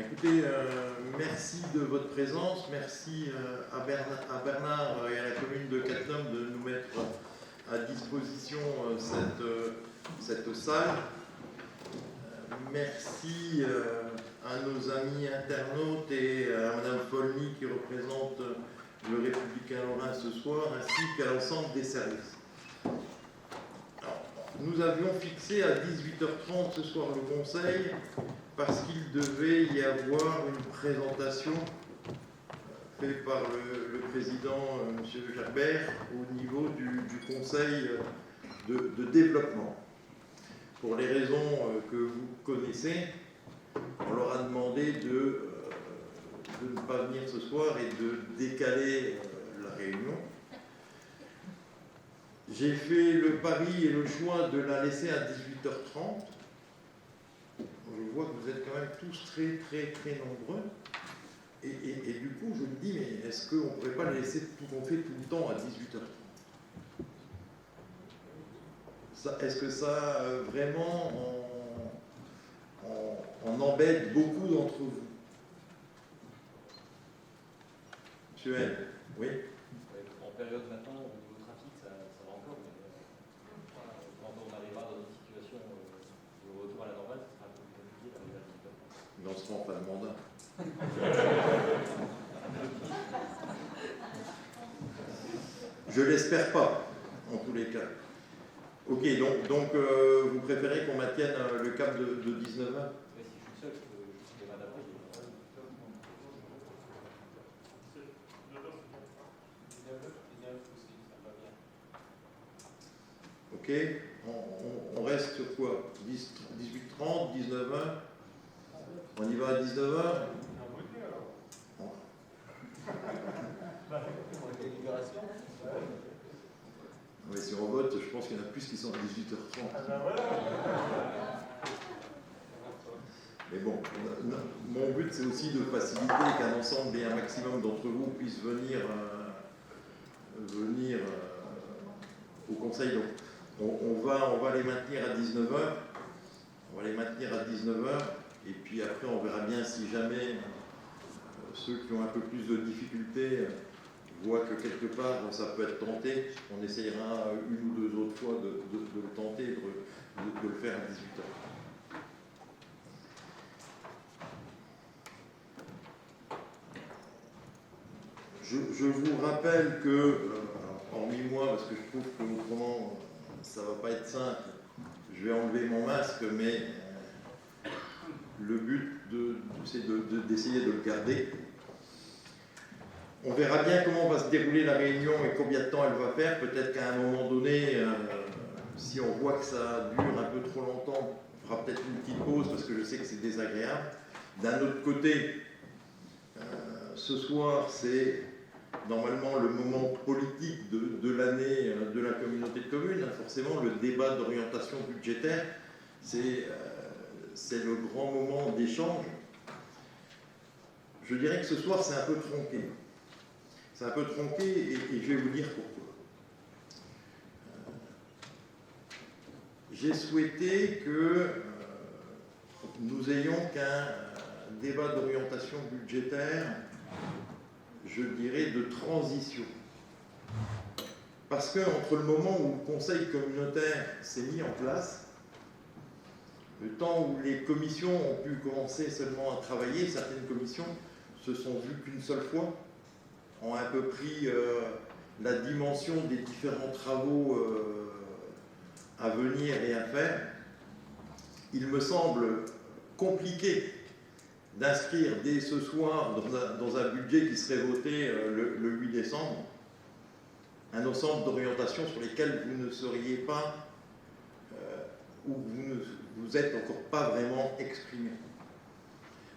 Écoutez, merci de votre présence, merci à Bernard et à la commune de Cattenom de nous mettre à disposition cette salle. Merci à nos amis internautes et à Mme Folny qui représente le Républicain Lorrain ce soir, ainsi qu'à l'ensemble des services. Alors, nous avions fixé à 18h30 ce soir le conseil parce qu'il devait y avoir une présentation faite par le président M. Gerbert au niveau du conseil de développement. Pour les raisons que vous connaissez, on leur a demandé de ne pas venir ce soir et de décaler la réunion. J'ai fait le pari et le choix de la laisser à 18h30. Je vois que vous êtes quand même tous très nombreux. Et du coup, je me dis, mais est-ce qu'on ne pourrait pas la laisser tout compter tout le temps à 18h30 ? Est-ce que ça, vraiment, on embête beaucoup d'entre vous? Monsieur L, oui. En période maintenant, au niveau trafic, ça va encore. Mais quand on arrivera dans une situation de retour à la normale, ce sera un peu plus compliqué d'arriver à 18h. Mais on sera en fin de mandat. Je l'espère pas, en tous les cas. Ok, donc vous préférez qu'on maintienne le cap de 19h? Mais si je suis seul, je peux m'adapter. Ok, on reste sur quoi? 18h30, 19h? On y va à 19h? Oui, si on vote, je pense qu'il y en a plus qui sont à 18h30. Mais bon, mon but c'est aussi de faciliter qu'un ensemble et un maximum d'entre vous puissent venir au conseil. Donc, on va les maintenir à 19h. On va les maintenir à 19h. Et puis après, on verra bien si jamais ceux qui ont un peu plus de difficultés voient que quelque part ça peut être tenté. On essayera une ou deux autres fois de le tenter, de le faire à 18h. Je vous rappelle que, hormis moi, parce que je trouve que autrement ça ne va pas être simple, je vais enlever mon masque, mais le but c'est d'essayer de le garder. On verra bien comment va se dérouler la réunion et combien de temps elle va faire. Peut-être qu'à un moment donné, si on voit que ça dure un peu trop longtemps, on fera peut-être une petite pause parce que je sais que c'est désagréable. D'un autre côté, ce soir, c'est normalement le moment politique de l'année de la communauté de communes. Forcément, le débat d'orientation budgétaire, c'est le grand moment d'échange. Je dirais que ce soir, c'est un peu tronqué. C'est un peu tronqué et je vais vous dire pourquoi. J'ai souhaité que nous ayons qu'un débat d'orientation budgétaire, je dirais, de transition. Parce qu'entre le moment où le conseil communautaire s'est mis en place, le temps où les commissions ont pu commencer seulement à travailler, certaines commissions se sont vues qu'une seule fois, ont un peu pris la dimension des différents travaux à venir et à faire. Il me semble compliqué d'inscrire dès ce soir dans un budget qui serait voté le 8 décembre un ensemble d'orientations sur lesquelles vous ne seriez pas ou vous êtes encore pas vraiment exprimé.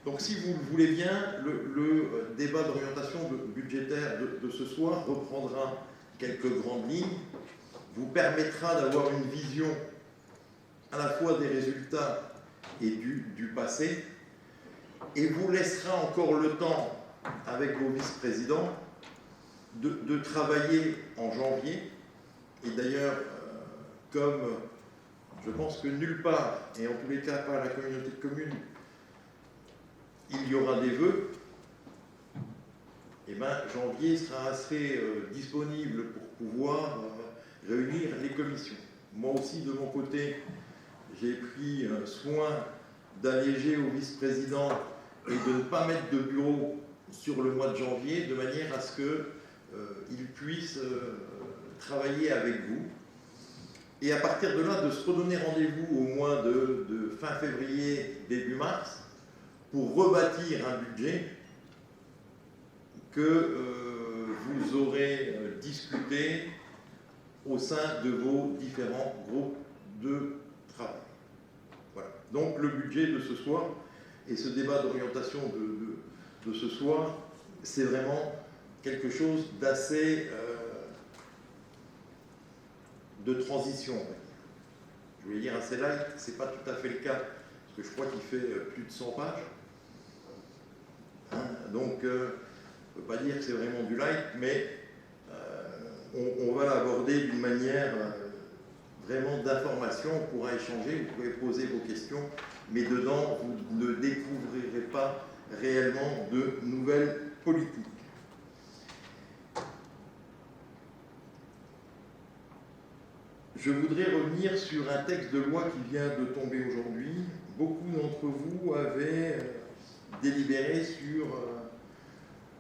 Donc si vous le voulez bien, le débat d'orientation budgétaire de ce soir reprendra quelques grandes lignes, vous permettra d'avoir une vision à la fois des résultats et du passé, et vous laissera encore le temps, avec vos vice-présidents, de travailler en janvier. Et d'ailleurs, comme je pense que nulle part, et en tous les cas pas à la communauté de communes, il y aura des vœux, et bien janvier sera assez disponible pour pouvoir réunir les commissions. Moi aussi, de mon côté, j'ai pris soin d'alléger au vice-président et de ne pas mettre de bureau sur le mois de janvier, de manière à ce qu'il puisse travailler avec vous. Et à partir de là, de se redonner rendez-vous au mois de fin février, début mars, pour rebâtir un budget que vous aurez discuté au sein de vos différents groupes de travail. Voilà. Donc le budget de ce soir et ce débat d'orientation de ce soir, c'est vraiment quelque chose d'assez de transition. Je voulais dire assez light, ce n'est pas tout à fait le cas, parce que je crois qu'il fait plus de 100 pages. Hein, donc, on ne peut pas dire que c'est vraiment du light, mais on va l'aborder d'une manière vraiment d'information. On pourra échanger, vous pouvez poser vos questions, mais dedans, vous ne découvrirez pas réellement de nouvelles politiques. Je voudrais revenir sur un texte de loi qui vient de tomber aujourd'hui. Beaucoup d'entre vous avaient délibéré sur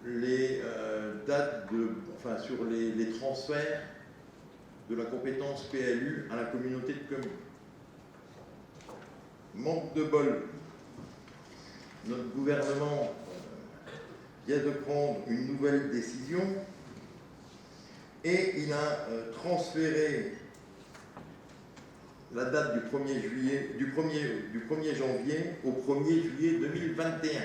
les dates sur les transferts de la compétence PLU à la communauté de communes. Manque de bol, notre gouvernement vient de prendre une nouvelle décision et il a transféré la date du 1er janvier au 1er juillet 2021.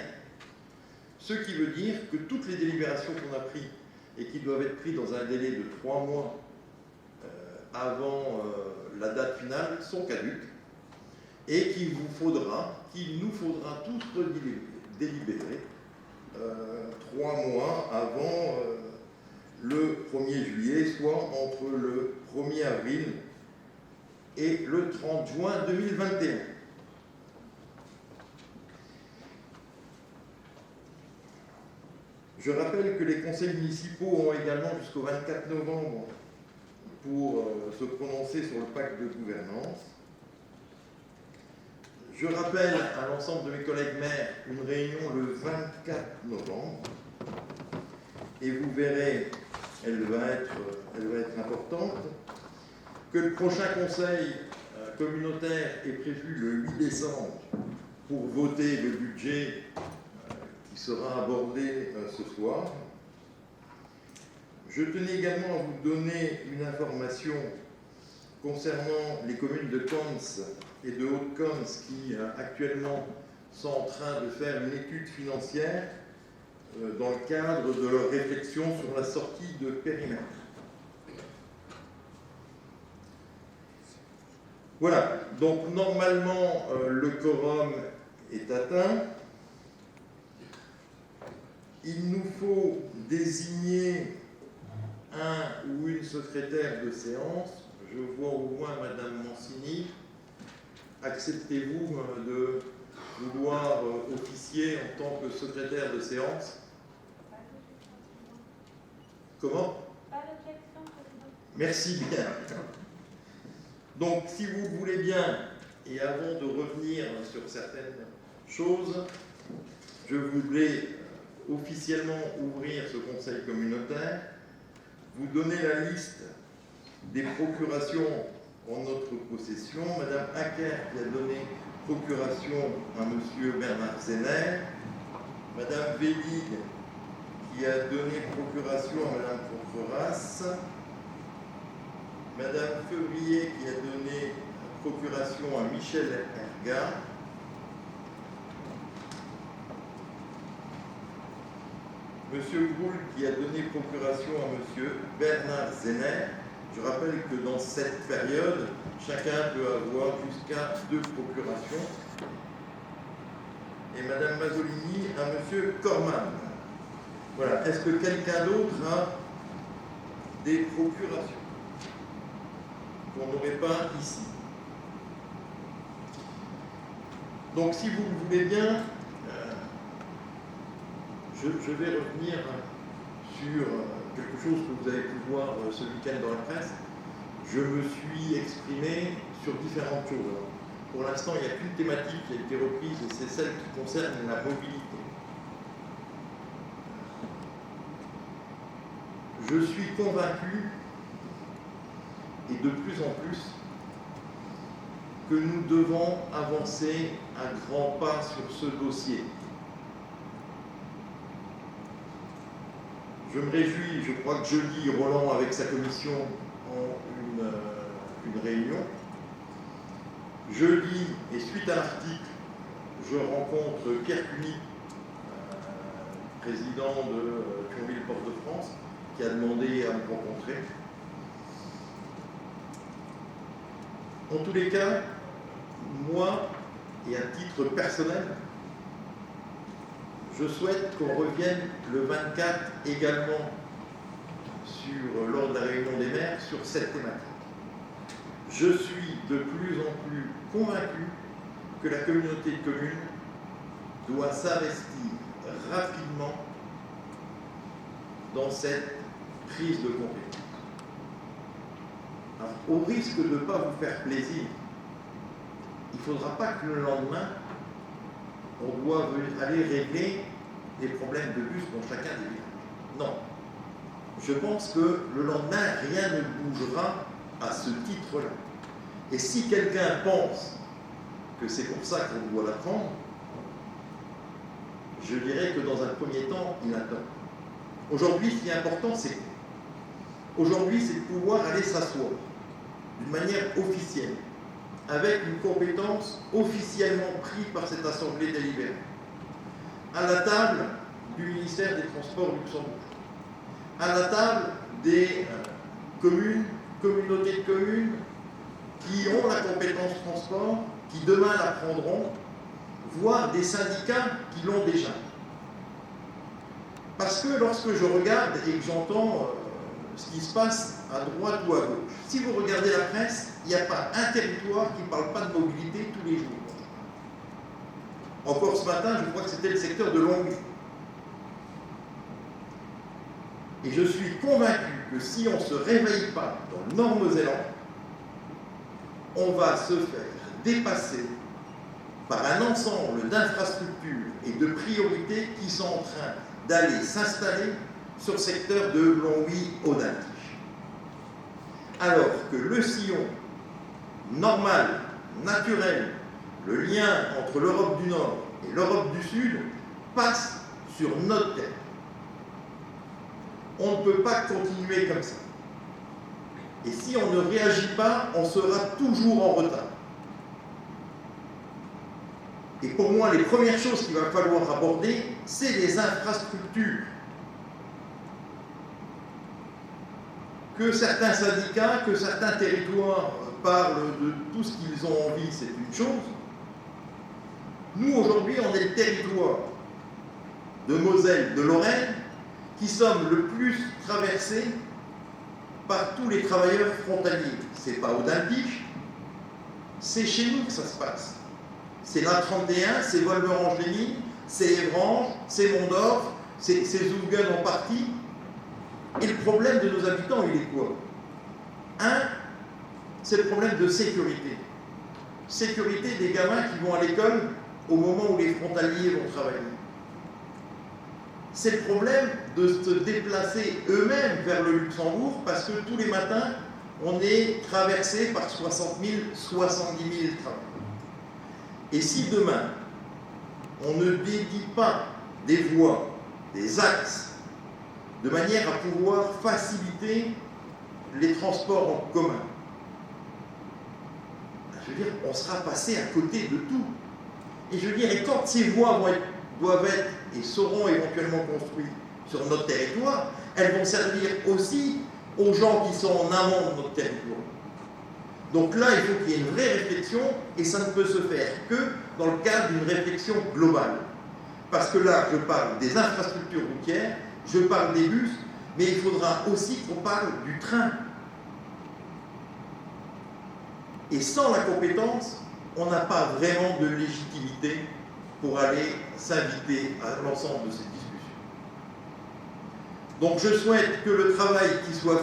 Ce qui veut dire que toutes les délibérations qu'on a prises et qui doivent être prises dans un délai de 3 mois avant la date finale sont caduques et qu'il nous faudra tous délibérer 3 mois avant le 1er juillet, soit entre le 1er avril et le 30 juin 2021. Je rappelle que les conseils municipaux ont également jusqu'au 24 novembre pour se prononcer sur le pacte de gouvernance. Je rappelle à l'ensemble de mes collègues maires une réunion le 24 novembre et vous verrez, elle va être importante, que le prochain conseil communautaire est prévu le 8 décembre pour voter le budget qui sera abordé ce soir. Je tenais également à vous donner une information concernant les communes de Cons et de Haute-Cons qui actuellement sont en train de faire une étude financière dans le cadre de leur réflexion sur la sortie de périmètre. Voilà, donc normalement le quorum est atteint. Il nous faut désigner un ou une secrétaire de séance. Je vois au loin Madame Mancini. Acceptez-vous de vouloir officier en tant que secrétaire de séance? Comment? Merci bien. Donc, si vous voulez bien, et avant de revenir sur certaines choses, je voulais officiellement ouvrir ce conseil communautaire, vous donner la liste des procurations en notre possession. Madame Hacker qui a donné procuration à Monsieur Bernard Zener, Madame Vélig qui a donné procuration à Madame Contreras, Madame Fevrier qui a donné procuration à Michel Erga, Monsieur Groul qui a donné procuration à Monsieur Bernard Zener. Je rappelle que dans cette période, chacun peut avoir jusqu'à 2 procurations. Et Madame Mazzolini à Monsieur Corman. Voilà. Est-ce que quelqu'un d'autre a des procurations qu'on n'aurait pas ici? Donc, si vous le voulez bien, Je vais revenir sur quelque chose que vous avez pu voir ce week-end dans la presse. Je me suis exprimé sur différentes choses. Alors, pour l'instant, il n'y a qu'une thématique qui a été reprise et c'est celle qui concerne la mobilité. Je suis convaincu, et de plus en plus, que nous devons avancer à grands pas sur ce dossier. Je me réjouis, je crois que jeudi, Roland avec sa commission ont une réunion. Jeudi, et suite à l'article, je rencontre Pierre Cuny, président de Thionville-Porte-de-France, qui a demandé à me rencontrer. En tous les cas, moi, et à titre personnel, je souhaite qu'on revienne le 24 également lors de la réunion des maires sur cette thématique. Je suis de plus en plus convaincu que la communauté de communes doit s'investir rapidement dans cette prise de compétence. Alors, au risque de ne pas vous faire plaisir, il ne faudra pas que le lendemain, on doit aller régler les problèmes de bus dans chacun des villages. Non. Je pense que le lendemain, rien ne bougera à ce titre-là. Et si quelqu'un pense que c'est pour ça qu'on doit la prendre, je dirais que dans un premier temps, il attend. Aujourd'hui, ce qui est important, c'est quoi? Aujourd'hui, c'est de pouvoir aller s'asseoir d'une manière officielle, avec une compétence officiellement prise par cette Assemblée délibérée, à la table du ministère des Transports luxembourgeois, à la table des communes, communautés de communes qui ont la compétence transport, qui demain la prendront, voire des syndicats qui l'ont déjà. Parce que lorsque je regarde et que j'entends ce qui se passe à droite ou à gauche, si vous regardez la presse, il n'y a pas un territoire qui ne parle pas de mobilité tous les jours. Encore ce matin, je crois que c'était le secteur de Longwy. Et je suis convaincu que si on ne se réveille pas dans le Nord-Mosellan, on va se faire dépasser par un ensemble d'infrastructures et de priorités qui sont en train d'aller s'installer sur le secteur de Longwy-Haut-d'Altiche. Alors que le sillon normal, naturel, le lien entre l'Europe du Nord et l'Europe du Sud passe sur notre terre. On ne peut pas continuer comme ça. Et si on ne réagit pas, on sera toujours en retard. Et pour moi, les premières choses qu'il va falloir aborder, c'est les infrastructures. Que certains syndicats, que certains territoires parlent de tout ce qu'ils ont envie, c'est une chose. Nous, aujourd'hui, on est le territoire de Moselle, de Lorraine, qui sommes le plus traversés par tous les travailleurs frontaliers. C'est pas Haut-d'Altiche, c'est chez nous que ça se passe. C'est l'A31, c'est Wolverange-les-Mines, c'est Évrange, c'est Mondorf, c'est Zoulgen en partie. Et le problème de nos habitants, il est quoi? Un, c'est le problème de sécurité. Sécurité des gamins qui vont à l'école au moment où les frontaliers vont travailler. C'est le problème de se déplacer eux-mêmes vers le Luxembourg parce que tous les matins, on est traversé par 60 000, 70 000 travailleurs. Et si demain, on ne dédie pas des voies, des axes, de manière à pouvoir faciliter les transports en commun, je veux dire, on sera passé à côté de tout. Et je veux dire, et quand ces voies doivent être et seront éventuellement construites sur notre territoire, elles vont servir aussi aux gens qui sont en amont de notre territoire. Donc là, il faut qu'il y ait une vraie réflexion, et ça ne peut se faire que dans le cadre d'une réflexion globale. Parce que là, je parle des infrastructures routières, je parle des bus, mais il faudra aussi qu'on parle du train. Et sans la compétence, on n'a pas vraiment de légitimité pour aller s'inviter à l'ensemble de ces discussions. Donc je souhaite que le travail qui sera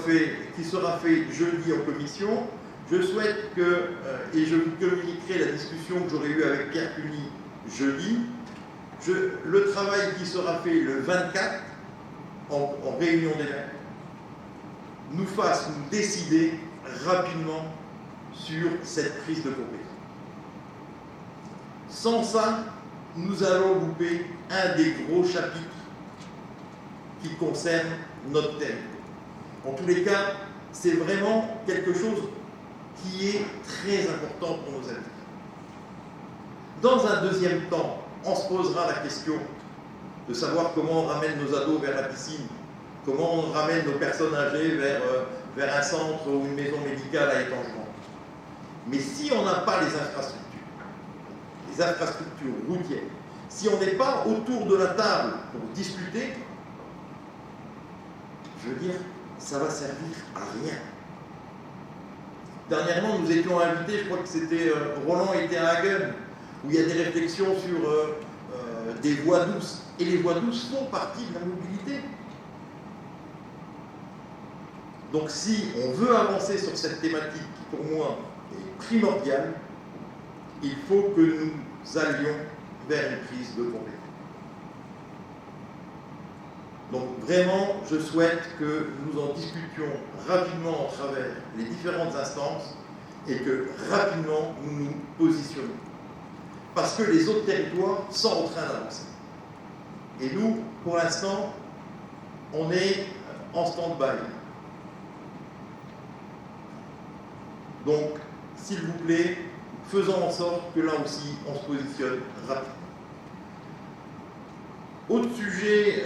fait jeudi en commission, je souhaite que, et je vous communiquerai la discussion que j'aurai eue avec Pierre Cuny jeudi, le travail qui sera fait le 24 en réunion des maires nous fasse nous décider rapidement sur cette prise de compétence. Sans ça, nous allons louper un des gros chapitres qui concerne notre territoire. En tous les cas, c'est vraiment quelque chose qui est très important pour nos habitants. Dans un deuxième temps, on se posera la question de savoir comment on ramène nos ados vers la piscine, comment on ramène nos personnes âgées vers un centre ou une maison médicale à Étangement. Mais si on n'a pas les infrastructures routières, si on n'est pas autour de la table pour discuter, je veux dire, ça va servir à rien. Dernièrement, nous étions invités, je crois que c'était Roland était à Hagen, où il y a des réflexions sur des voies douces. Et les voies douces font partie de la mobilité. Donc si on veut avancer sur cette thématique qui, pour moi, est primordiale, il faut que nous allions vers une prise de compétence. Donc vraiment, je souhaite que nous en discutions rapidement à travers les différentes instances et que rapidement nous nous positionnions. Parce que les autres territoires sont en train d'avancer. Et nous, pour l'instant, on est en stand-by. Donc, s'il vous plaît, faisons en sorte que là aussi, on se positionne rapidement. Autre sujet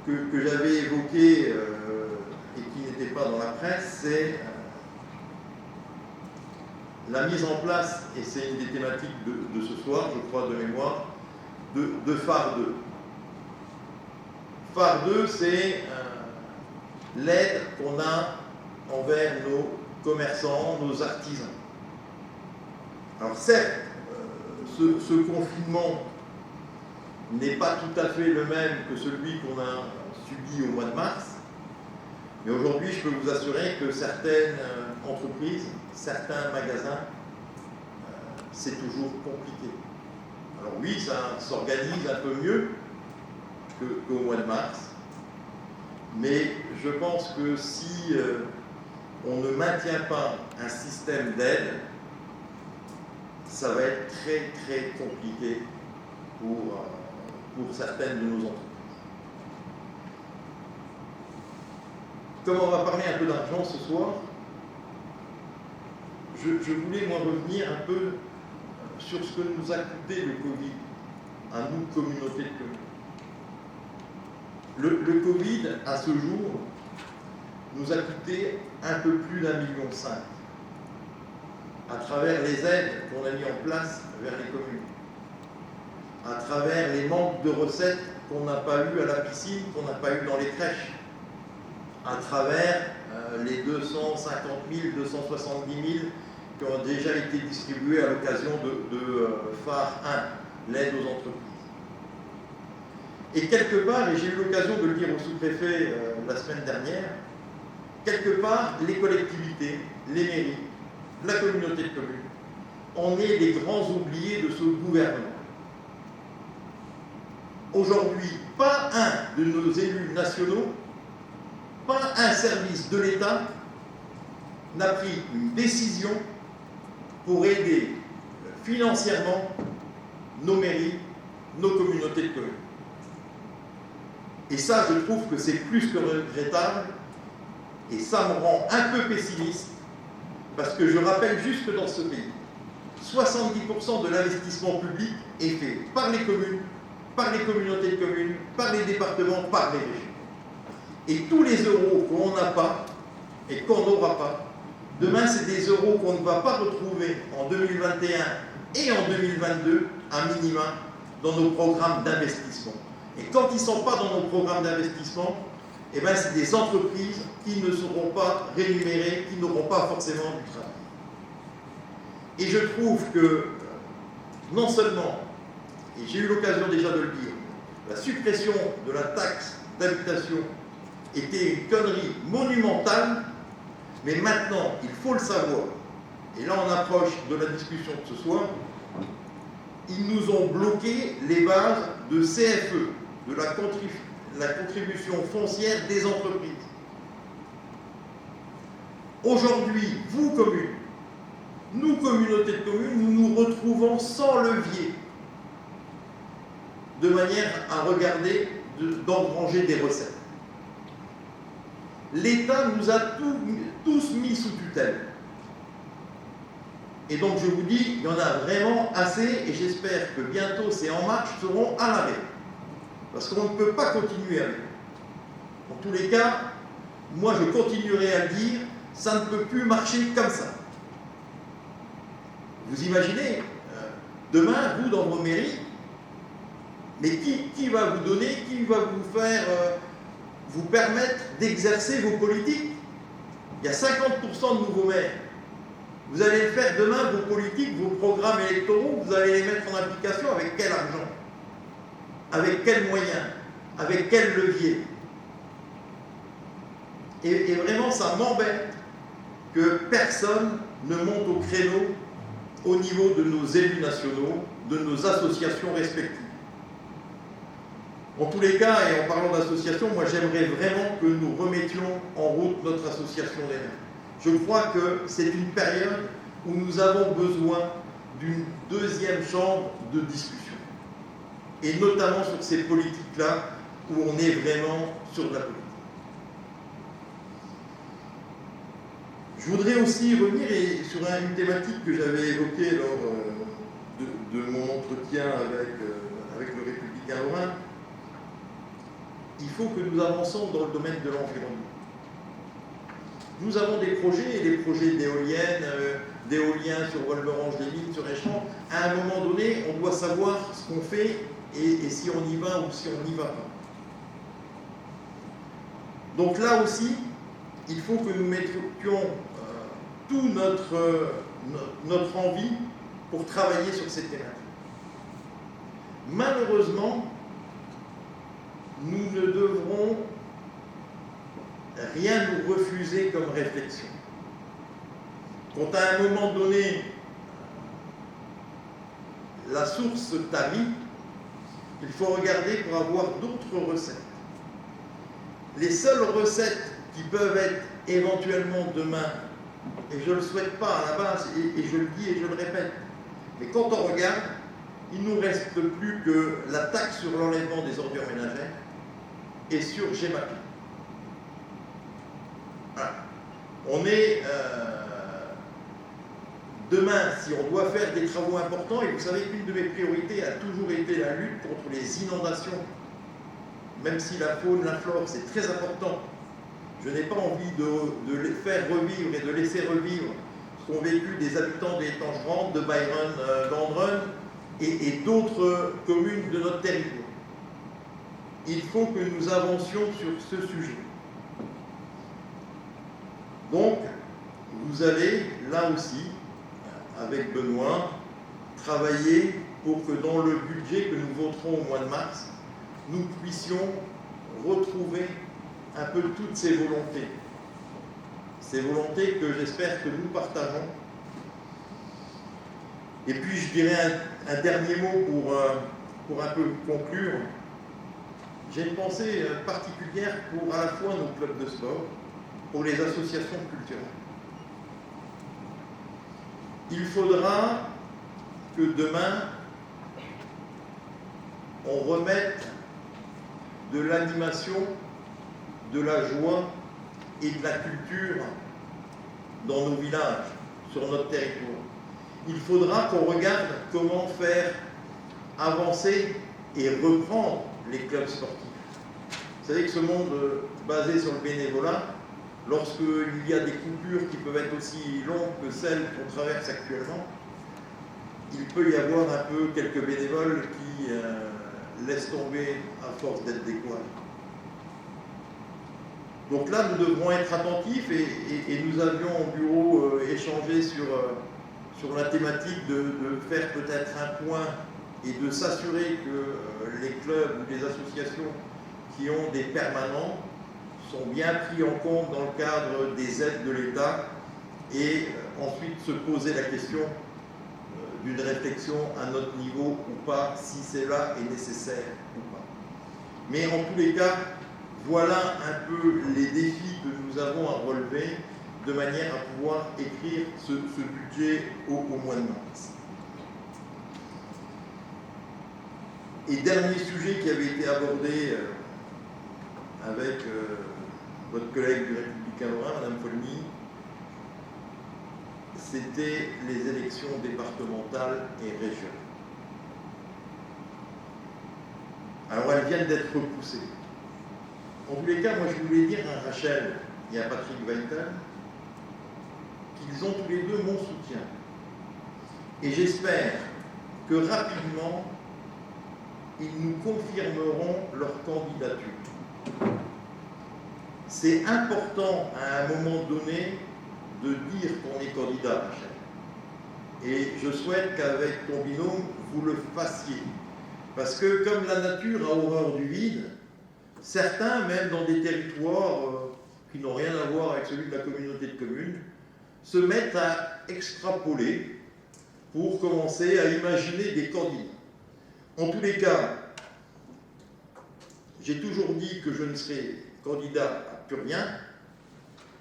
que j'avais évoqué et qui n'était pas dans la presse, c'est la mise en place, et c'est une des thématiques de ce soir, je crois, de mémoire, de phare 2. Phare 2, c'est l'aide qu'on a envers nos commerçants, nos artisans. Alors certes, ce confinement n'est pas tout à fait le même que celui qu'on a subi au mois de mars, mais aujourd'hui, je peux vous assurer que certaines entreprises, certains magasins, c'est toujours compliqué. Alors oui, ça s'organise un peu mieux qu'au mois de mars, mais je pense que si on ne maintient pas un système d'aide, ça va être très très compliqué pour certaines de nos entreprises. Comme on va parler un peu d'argent ce soir, je voulais moi revenir un peu sur ce que nous a coûté le Covid, à nous, communauté de communes. Le Covid, à ce jour, nous a coûté un peu plus d'1,5 million à travers les aides qu'on a mis en place vers les communes, à travers les manques de recettes qu'on n'a pas eu à la piscine, qu'on n'a pas eu dans les crèches, à travers les 250 000, 270 000 qui ont déjà été distribués à l'occasion de phare 1, l'aide aux entreprises. Et quelque part, et j'ai eu l'occasion de le dire au sous-préfet la semaine dernière, quelque part, les collectivités, les mairies, la communauté de communes, on est les grands oubliés de ce gouvernement. Aujourd'hui, pas un de nos élus nationaux, pas un service de l'État n'a pris une décision pour aider financièrement nos mairies, nos communautés de communes. Et ça, je trouve que c'est plus que regrettable, et ça me rend un peu pessimiste, parce que je rappelle juste que dans ce pays, 70% de l'investissement public est fait par les communes, par les communautés de communes, par les départements, par les régions. Et tous les euros qu'on n'a pas et qu'on n'aura pas, demain c'est des euros qu'on ne va pas retrouver en 2021 et en 2022 à minima dans nos programmes d'investissement. Et quand ils ne sont pas dans nos programmes d'investissement, eh ben c'est des entreprises qui ne seront pas rémunérées, qui n'auront pas forcément du travail. Et je trouve que non seulement, et j'ai eu l'occasion déjà de le dire, la suppression de la taxe d'habitation était une connerie monumentale, mais maintenant, il faut le savoir, et là on approche de la discussion de ce soir, ils nous ont bloqué les bases de CFE, de la contribution foncière des entreprises. Aujourd'hui, vous communes, nous communautés de communes, nous nous retrouvons sans levier, de manière à regarder d'engranger des recettes. L'État nous a tous mis sous tutelle. Et donc je vous dis, il y en a vraiment assez, et j'espère que bientôt ces En Marche seront à l'arrêt. Parce qu'on ne peut pas continuer avec. En tous les cas, moi je continuerai à le dire, ça ne peut plus marcher comme ça. Vous imaginez, demain, vous dans vos mairies, mais qui va vous donner, qui va vous faire, vous permettre d'exercer vos politiques? Il y a 50% de nouveaux maires. Vous allez le faire demain, vos politiques, vos programmes électoraux, vous allez les mettre en application avec quel argent? Avec quels moyens? Avec quel levier? Et vraiment, ça m'embête que personne ne monte au créneau au niveau de nos élus nationaux, de nos associations respectives. En tous les cas, et en parlant d'association, moi j'aimerais vraiment que nous remettions en route notre association des maires. Je crois que c'est une période où nous avons besoin d'une deuxième chambre de discussion. Et notamment sur ces politiques-là, où on est vraiment sur de la politique. Je voudrais aussi revenir sur une thématique que j'avais évoquée lors de mon entretien avec le Républicain Lorrain. Il faut que nous avancions dans le domaine de l'environnement. Nous avons des projets, et des projets d'éoliennes sur Wolmerange-les-Mines, sur Échamps. À un moment donné, on doit savoir ce qu'on fait et si on y va ou si on n'y va pas. Donc là aussi, il faut que nous mettions tout notre envie pour travailler sur ces thématiques. Malheureusement, nous ne devrons rien nous refuser comme réflexion. Quand à un moment donné, la source tarit, il faut regarder pour avoir d'autres recettes. Les seules recettes qui peuvent être éventuellement demain, et je ne le souhaite pas à la base, et je le dis et je le répète, mais quand on regarde, il ne nous reste plus que la taxe sur l'enlèvement des ordures ménagères et sur GEMAPI. Voilà. On est demain, si on doit faire des travaux importants, et vous savez qu'une de mes priorités a toujours été la lutte contre les inondations, même si la faune, la flore, c'est très important. Je n'ai pas envie de les faire revivre et de laisser revivre ce qu'ont vécu des habitants des Tangerand, de Byron, Gandrun et d'autres communes de notre territoire. Il faut que nous avancions sur ce sujet. Donc, vous allez, là aussi, avec Benoît, travailler pour que dans le budget que nous voterons au mois de mars, nous puissions retrouver un peu toutes ces volontés. Ces volontés que j'espère que nous partageons. Et puis, je dirais un dernier mot pour un peu conclure. J'ai une pensée particulière pour à la fois nos clubs de sport, pour les associations culturelles. Il faudra que demain, on remette de l'animation, de la joie et de la culture dans nos villages, sur notre territoire. Il faudra qu'on regarde comment faire avancer et reprendre les clubs sportifs. Vous savez que ce monde basé sur le bénévolat, lorsqu'il y a des coupures qui peuvent être aussi longues que celles qu'on traverse actuellement, il peut y avoir un peu quelques bénévoles qui laissent tomber à force d'être décoiffés. Donc là, nous devrons être attentifs et nous avions au bureau échangé sur la thématique de faire peut-être un point et de s'assurer que les clubs ou les associations qui ont des permanents sont bien pris en compte dans le cadre des aides de l'État et ensuite se poser la question d'une réflexion à notre niveau ou pas, si cela est nécessaire ou pas. Mais en tous les cas, voilà un peu les défis que nous avons à relever de manière à pouvoir écrire ce budget au mois de mars. Et dernier sujet qui avait été abordé avec votre collègue du Républicain Lorrain, Madame Folmy, c'était les élections départementales et régionales. Alors elles viennent d'être repoussées. En tous les cas, moi je voulais dire à Rachel et à Patrick Weitel qu'ils ont tous les deux mon soutien. Et j'espère que rapidement, ils nous confirmeront leur candidature. C'est important à un moment donné de dire qu'on est candidat, Rachel. Et je souhaite qu'avec ton binôme, vous le fassiez. Parce que comme la nature a horreur du vide, certains, même dans des territoires qui n'ont rien à voir avec celui de la communauté de communes, se mettent à extrapoler pour commencer à imaginer des candidats. En tous les cas, j'ai toujours dit que je ne serai candidat à plus rien,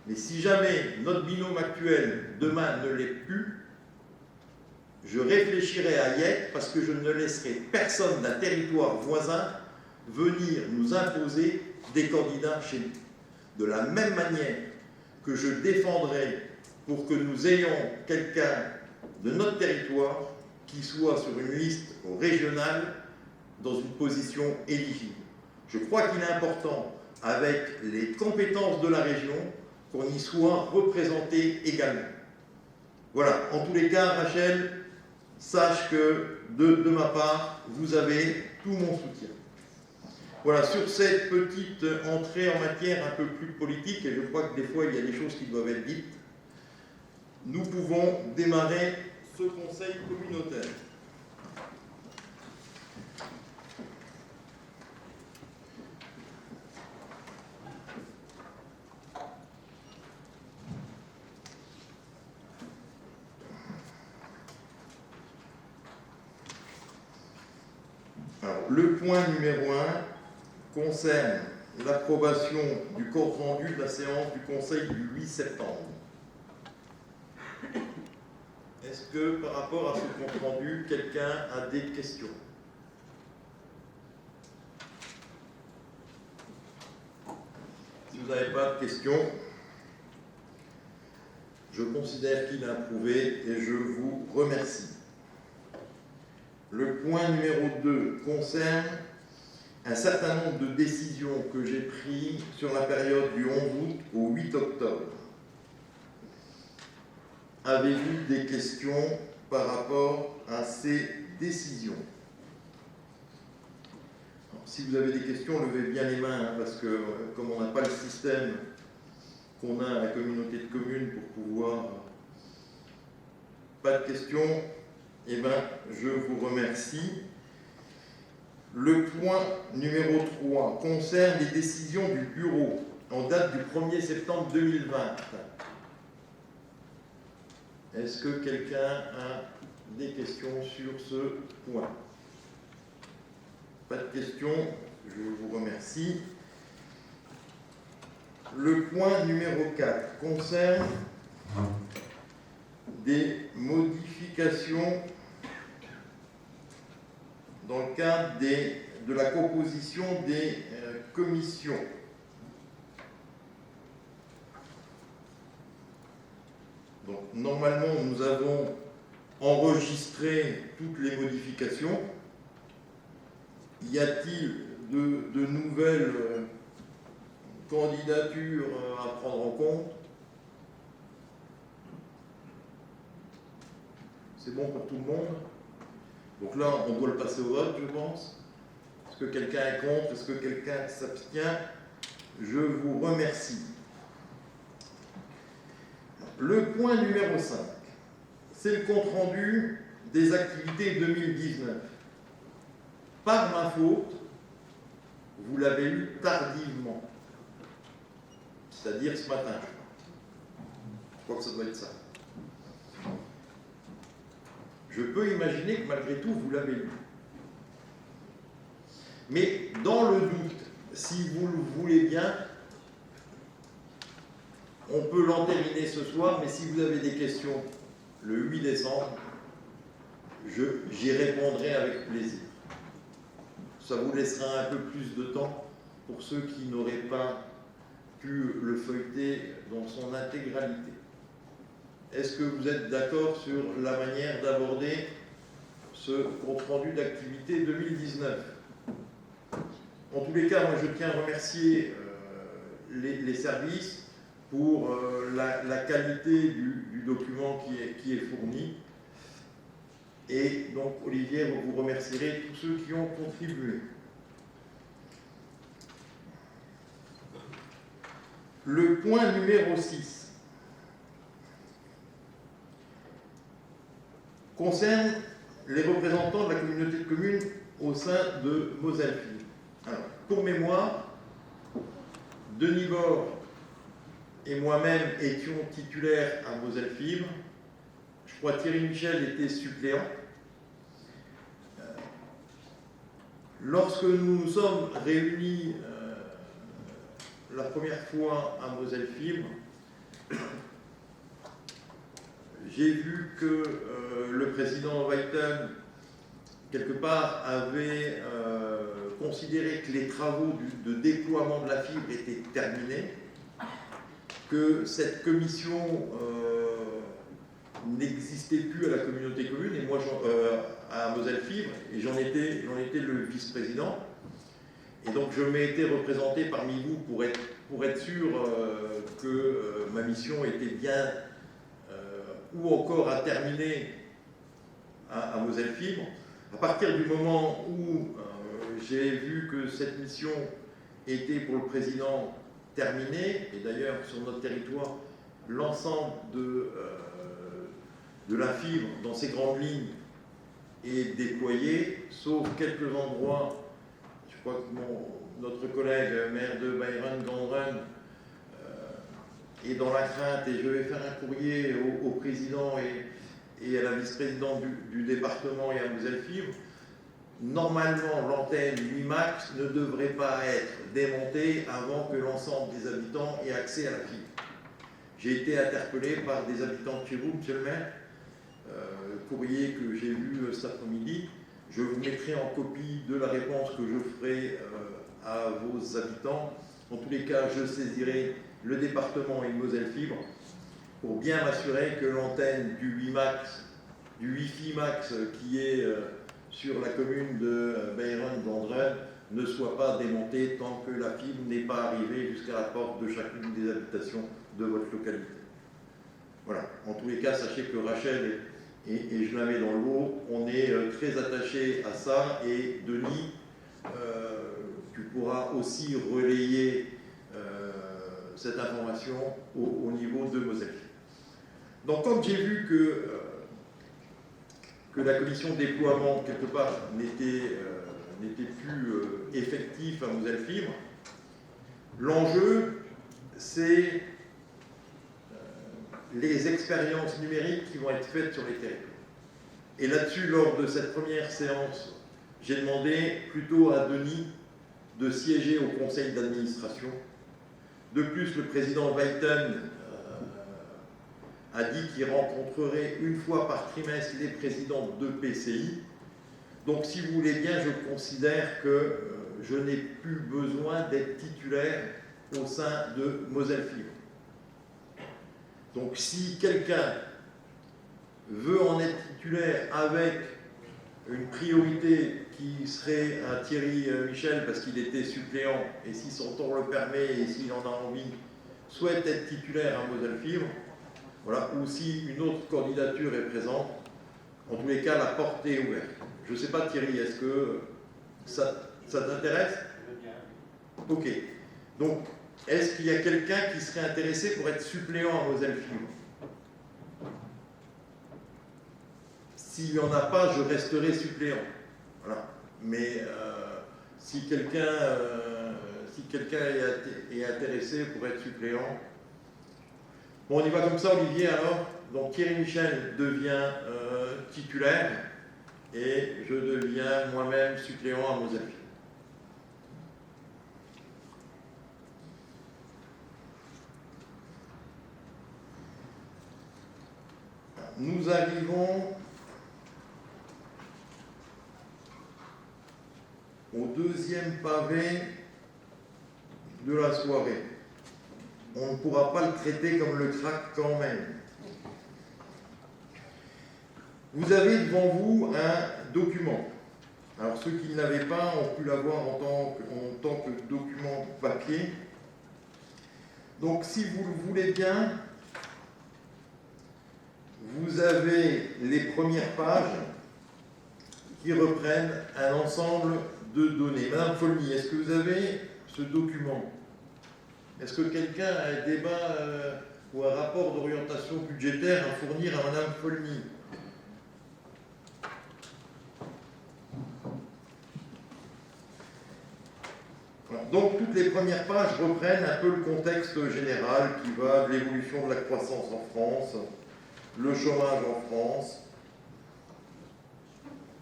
mais si jamais notre binôme actuel demain ne l'est plus, je réfléchirai à y être parce que je ne laisserai personne d'un territoire voisin venir nous imposer des candidats chez nous. De la même manière que je défendrai pour que nous ayons quelqu'un de notre territoire qui soit sur une liste régionale dans une position éligible. Je crois qu'il est important, avec les compétences de la région, qu'on y soit représenté également. Voilà, en tous les cas, Rachel, sache que de ma part, vous avez tout mon soutien. Voilà, sur cette petite entrée en matière un peu plus politique, et je crois que des fois il y a des choses qui doivent être dites, nous pouvons démarrer ce conseil communautaire. Alors, le point numéro 1 concerne l'approbation du compte rendu de la séance du Conseil du 8 septembre. Est-ce que, par rapport à ce compte rendu, quelqu'un a des questions? Si vous n'avez pas de questions, je considère qu'il est approuvé et je vous remercie. Le point numéro 2 concerne un certain nombre de décisions que j'ai prises sur la période du 11 août au 8 octobre. Avez-vous des questions par rapport à ces décisions? Alors, si vous avez des questions, levez bien les mains, hein, parce que comme on n'a pas le système qu'on a à la communauté de communes pour pouvoir... Pas de questions? Eh bien, je vous remercie. Le point numéro 3 concerne les décisions du bureau en date du 1er septembre 2020. Est-ce que quelqu'un a des questions sur ce point? Pas de questions, je vous remercie. Le point numéro 4 concerne des modifications dans le cadre de la composition des commissions. Donc, normalement, nous avons enregistré toutes les modifications. Y a-t-il de nouvelles candidatures à prendre en compte? C'est bon pour tout le monde? Donc là, on doit le passer au vote, je pense. Est-ce que quelqu'un est contre? Est-ce que quelqu'un s'abstient? Je vous remercie. Le point numéro 5, c'est le compte-rendu des activités 2019. Par ma faute, vous l'avez eu tardivement. c'est-à-dire ce matin. Je crois que ça doit être ça. Je peux imaginer que malgré tout, vous l'avez lu. Mais dans le doute, si vous le voulez bien, on peut l'entériner ce soir, mais si vous avez des questions le 8 décembre, j'y répondrai avec plaisir. Ça vous laissera un peu plus de temps pour ceux qui n'auraient pas pu le feuilleter dans son intégralité. Est-ce que vous êtes d'accord sur la manière d'aborder ce compte-rendu d'activité 2019 ? En tous les cas, moi je tiens à remercier les services pour la qualité du document qui est fourni. Et donc, Olivier, vous remercierez tous ceux qui ont contribué. Le point numéro 6 concerne les représentants de la communauté de communes au sein de Moselle-Fibre. Alors, pour mémoire, Denis Bord et moi-même étions titulaires à Moselle-Fibre. Je crois que Thierry Michel était suppléant. Lorsque nous nous sommes réunis la première fois à Moselle-Fibre, j'ai vu que le président Weiten, quelque part, avait considéré que les travaux de déploiement de la fibre étaient terminés, que cette commission n'existait plus à la communauté commune, et moi à Moselle-Fibre, et j'en étais le vice-président. Et donc je m'ai été représenté parmi vous pour être sûr que ma mission était bien ou encore à terminer à Moselle-Fibre. À partir du moment où j'ai vu que cette mission était pour le président terminée, et d'ailleurs sur notre territoire, l'ensemble de la fibre dans ses grandes lignes est déployé, sauf quelques endroits. Je crois que notre collègue maire de Bayonne-Gandren est dans la crainte, et je vais faire un courrier au président et à la vice-présidente du département et à Moselle-Fibre. Normalement, l'antenne WiMAX ne devrait pas être démontée avant que l'ensemble des habitants ait accès à la fibre. J'ai été interpellé par des habitants de chez vous, monsieur le maire, courrier que j'ai vu cet après-midi. Je vous mettrai en copie de la réponse que je ferai à vos habitants. En tous les cas, je saisirai le département et Moselle-Fibre pour bien m'assurer que l'antenne du WiMAX, du Wi-Fi Max qui est sur la commune de Bayonne-Gandren ne soit pas démontée tant que la fibre n'est pas arrivée jusqu'à la porte de chacune des habitations de votre localité. Voilà. En tous les cas, sachez que Rachel et je la mets dans l'eau, on est très attachés à ça, et Denis, tu pourras aussi relayer cette information au niveau de Moselle. Donc, comme j'ai vu que la commission de déploiement, quelque part, n'était plus effective à Moselle-Fibre, l'enjeu, c'est les expériences numériques qui vont être faites sur les territoires. Et là-dessus, lors de cette première séance, j'ai demandé plutôt à Denis de siéger au conseil d'administration. De plus, le président Weiten a dit qu'il rencontrerait une fois par trimestre les présidents de PCI. Donc, si vous voulez bien, je considère que je n'ai plus besoin d'être titulaire au sein de Moselle-Fibre. Donc, si quelqu'un veut en être titulaire avec une priorité qui serait à Thierry Michel parce qu'il était suppléant, et si son temps le permet et s'il en a envie, souhaite être titulaire à Moselle-Fibre, voilà, ou si une autre candidature est présente, en tous les cas, la porte est ouverte. Je ne sais pas, Thierry, est-ce que ça t'intéresse ? Ok. Donc, est-ce qu'il y a quelqu'un qui serait intéressé pour être suppléant à Moselle-Fibre ? S'il n'y en a pas, je resterai suppléant. Voilà. Mais si quelqu'un quelqu'un est intéressé pour être suppléant. Bon, on y va comme ça, Olivier, alors. Donc Thierry Michel devient titulaire et je deviens moi-même suppléant à Moselle. Nous arrivons au deuxième pavé de la soirée. On ne pourra pas le traiter comme le crack quand même. Vous avez devant vous un document. Alors ceux qui ne l'avaient pas ont pu l'avoir en tant que document papier. Donc si vous le voulez bien, vous avez les premières pages qui reprennent un ensemble de données. Madame Folmy, est-ce que vous avez ce document? Est-ce que quelqu'un a un débat ou un rapport d'orientation budgétaire à fournir à Madame Folmy? Donc toutes les premières pages reprennent un peu le contexte général qui va de l'évolution de la croissance en France, le chômage en France.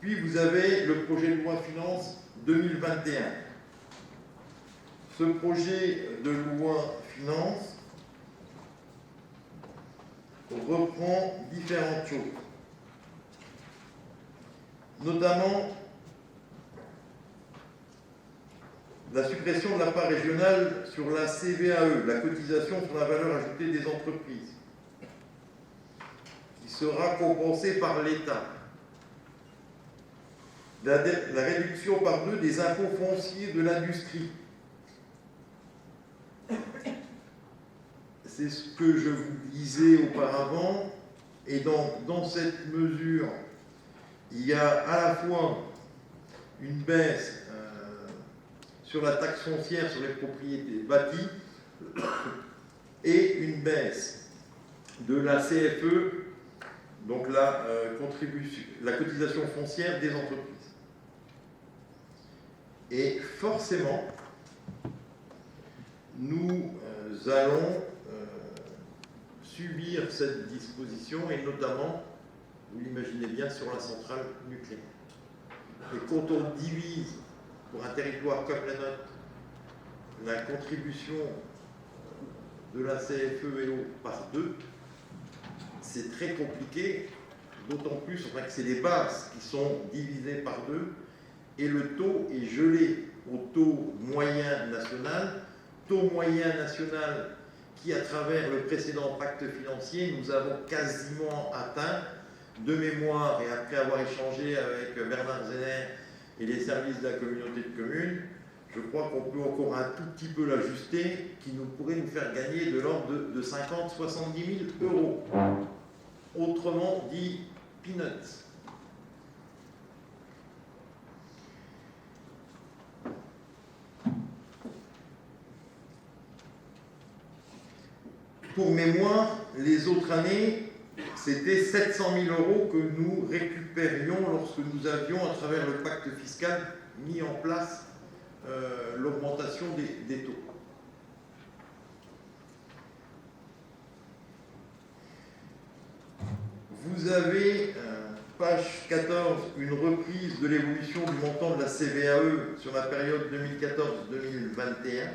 Puis vous avez le projet de loi finances 2021. Ce projet de loi finances reprend différentes choses, notamment la suppression de la part régionale sur la CVAE, la cotisation sur la valeur ajoutée des entreprises, qui sera compensée par l'État. La réduction par 2 des impôts fonciers de l'industrie. C'est ce que je vous disais auparavant, et dans cette mesure, il y a à la fois une baisse sur la taxe foncière sur les propriétés bâties et une baisse de la CFE, donc la cotisation foncière des entreprises. Et forcément, nous allons subir cette disposition, et notamment, vous l'imaginez bien, sur la centrale nucléaire. Et quand on divise pour un territoire comme la nôtre la contribution de la CFE-EO par 2, c'est très compliqué, d'autant plus que c'est les bases qui sont divisées par 2, et le taux est gelé au taux moyen national, qui, à travers le précédent pacte financier, nous avons quasiment atteint, de mémoire, et après avoir échangé avec Bernard Zener et les services de la communauté de communes, je crois qu'on peut encore un tout petit peu l'ajuster, qui pourrait nous faire gagner de l'ordre de 50-70 000 euros. Autrement dit, peanuts. Pour mémoire, les autres années, c'était 700 000 euros que nous récupérions lorsque nous avions, à travers le pacte fiscal, mis en place l'augmentation des taux. Vous avez, page 14, une reprise de l'évolution du montant de la CVAE sur la période 2014-2021.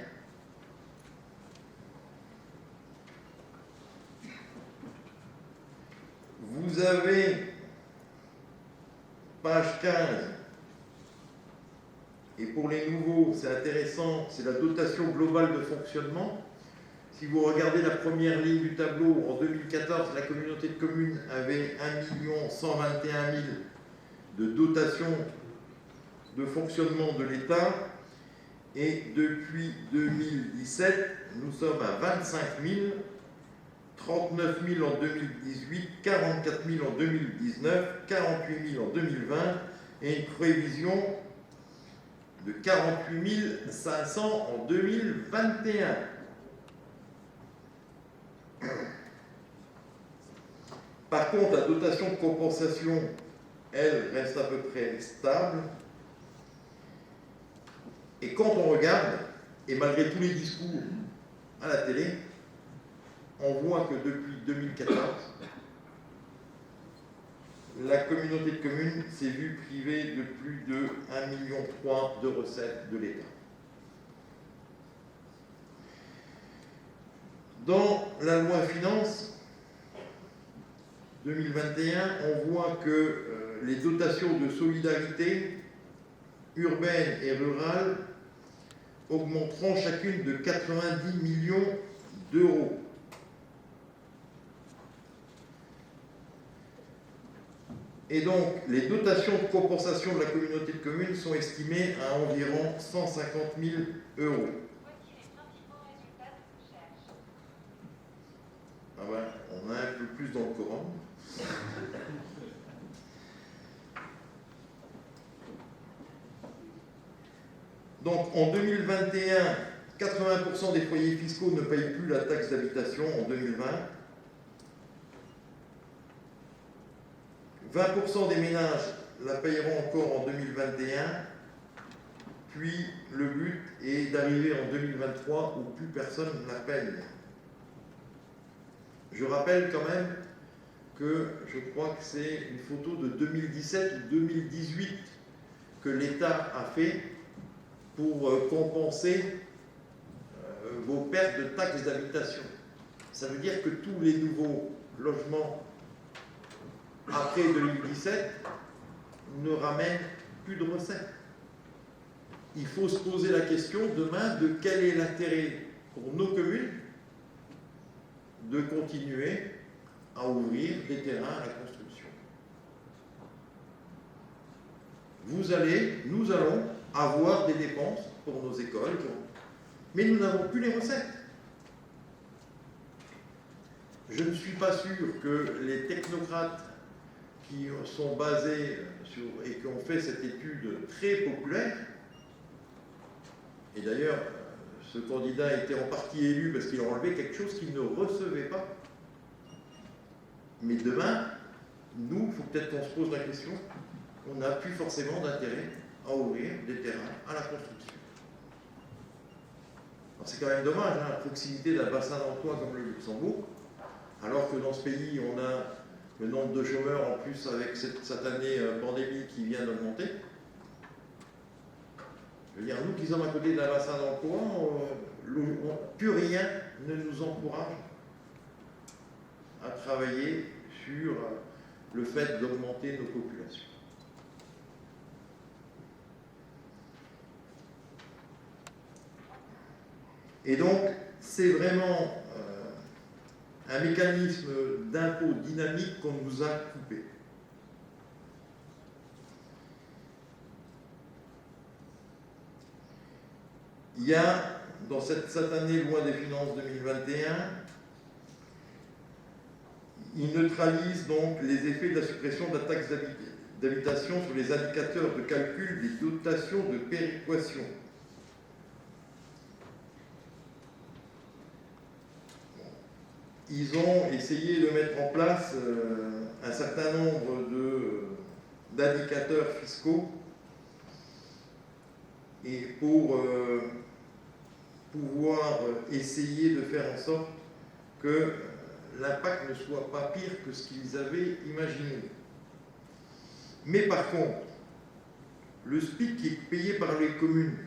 Vous avez, page 15, et pour les nouveaux, c'est intéressant, c'est la dotation globale de fonctionnement. Si vous regardez la première ligne du tableau, en 2014, la communauté de communes avait 1 121 000 de dotation de fonctionnement de l'État, et depuis 2017, nous sommes à 25 000, 39 000 en 2018, 44 000 en 2019, 48 000 en 2020 et une prévision de 48 500 en 2021. Par contre, la dotation de compensation, elle, reste à peu près stable. Et quand on regarde Et malgré tous les discours à la télé, on voit que depuis 2014, la communauté de communes s'est vue privée de plus de 1,3 million de recettes de l'État. Dans la loi finances 2021, on voit que les dotations de solidarité urbaine et rurale augmenteront chacune de 90 millions d'euros. Et donc, les dotations de compensation de la communauté de communes sont estimées à environ 150 000 euros. Ah ben, on a un peu plus dans le Coran. Donc, en 2021, 80% des foyers fiscaux ne payent plus la taxe d'habitation en 2020. 20% des ménages la payeront encore en 2021, puis le but est d'arriver en 2023 où plus personne ne la paye. Je rappelle quand même que je crois que c'est une photo de 2017 ou 2018 que l'État a fait pour compenser vos pertes de taxes d'habitation. Ça veut dire que tous les nouveaux logements après 2017 ne ramènent plus de recettes. Il faut se poser la question demain de quel est l'intérêt pour nos communes de continuer à ouvrir des terrains à la construction. Nous allons avoir des dépenses pour nos écoles, mais nous n'avons plus les recettes. Je ne suis pas sûr que les technocrates qui sont basés sur et qui ont fait cette étude très populaire, et d'ailleurs ce candidat a été en partie élu parce qu'il a enlevé quelque chose qu'il ne recevait pas. Mais demain, nous, il faut peut-être qu'on se pose la question, on n'a plus forcément d'intérêt à ouvrir des terrains à la construction. Alors c'est quand même dommage, à proximité d'un bassin d'emploi comme le Luxembourg, alors que dans ce pays, on a le nombre de chômeurs en plus avec cette année pandémie qui vient d'augmenter. Je veux dire, nous qui sommes à côté d'un bassin d'emploi, plus rien ne nous encourage à travailler sur le fait d'augmenter nos populations. Et donc, c'est vraiment un mécanisme d'impôt dynamique qu'on nous a coupé. Il y a, dans cette année loi des finances 2021, il neutralise donc les effets de la suppression de la taxe d'habitation sur les indicateurs de calcul des dotations de péréquation. Ils ont essayé de mettre en place un certain nombre d'indicateurs fiscaux et pour pouvoir essayer de faire en sorte que l'impact ne soit pas pire que ce qu'ils avaient imaginé. Mais par contre, le SPIC qui est payé par les communes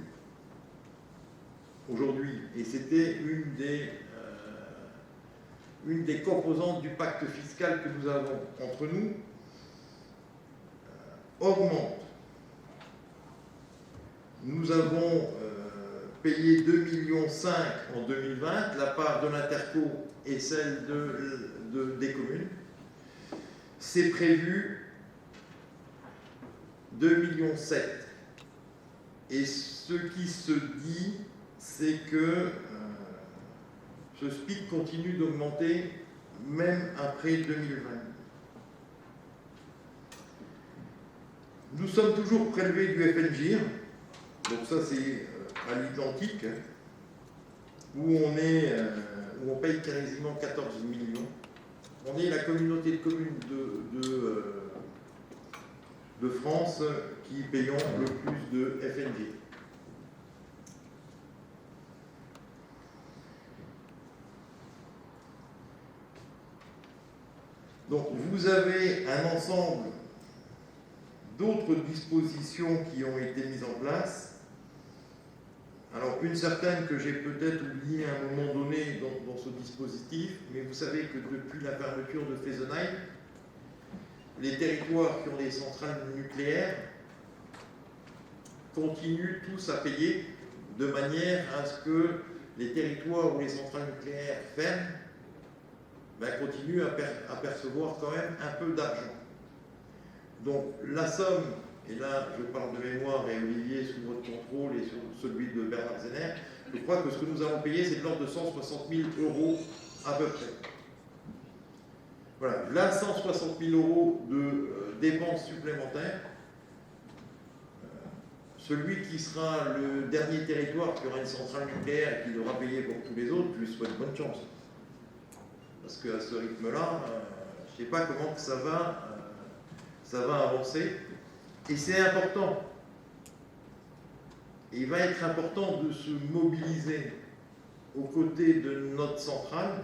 aujourd'hui, et c'était une des composantes du pacte fiscal que nous avons entre nous, augmente. Nous avons payé 2,5 millions en 2020, la part de l'Interco et celle des communes. C'est prévu 2,7 millions. Et ce qui se dit, c'est que ce SPIC continue d'augmenter même après 2020. Nous sommes toujours prélevés du FNGIR, donc ça c'est à l'identique, où on paye quasiment 14 millions. On est la communauté de communes de France qui payons le plus de FNGIR. Donc vous avez un ensemble d'autres dispositions qui ont été mises en place. Alors une certaine que j'ai peut-être oubliée à un moment donné dans ce dispositif, mais vous savez que depuis la fermeture de Fessenheim, les territoires qui ont des centrales nucléaires continuent tous à payer de manière à ce que les territoires où les centrales nucléaires ferment continuent à percevoir quand même un peu d'argent. Donc la somme, et là je parle de mémoire et Olivier sous votre contrôle et sur celui de Bernard Zenner, je crois que ce que nous avons payé c'est de l'ordre de 160 000 € à peu près. Voilà, là 160 000 € de dépenses supplémentaires. Celui qui sera le dernier territoire qui aura une centrale nucléaire et qui devra payer pour tous les autres, je lui souhaite bonne chance. Parce qu'à ce rythme-là, je ne sais pas comment que ça va avancer. Et c'est important. Et il va être important de se mobiliser aux côtés de notre centrale,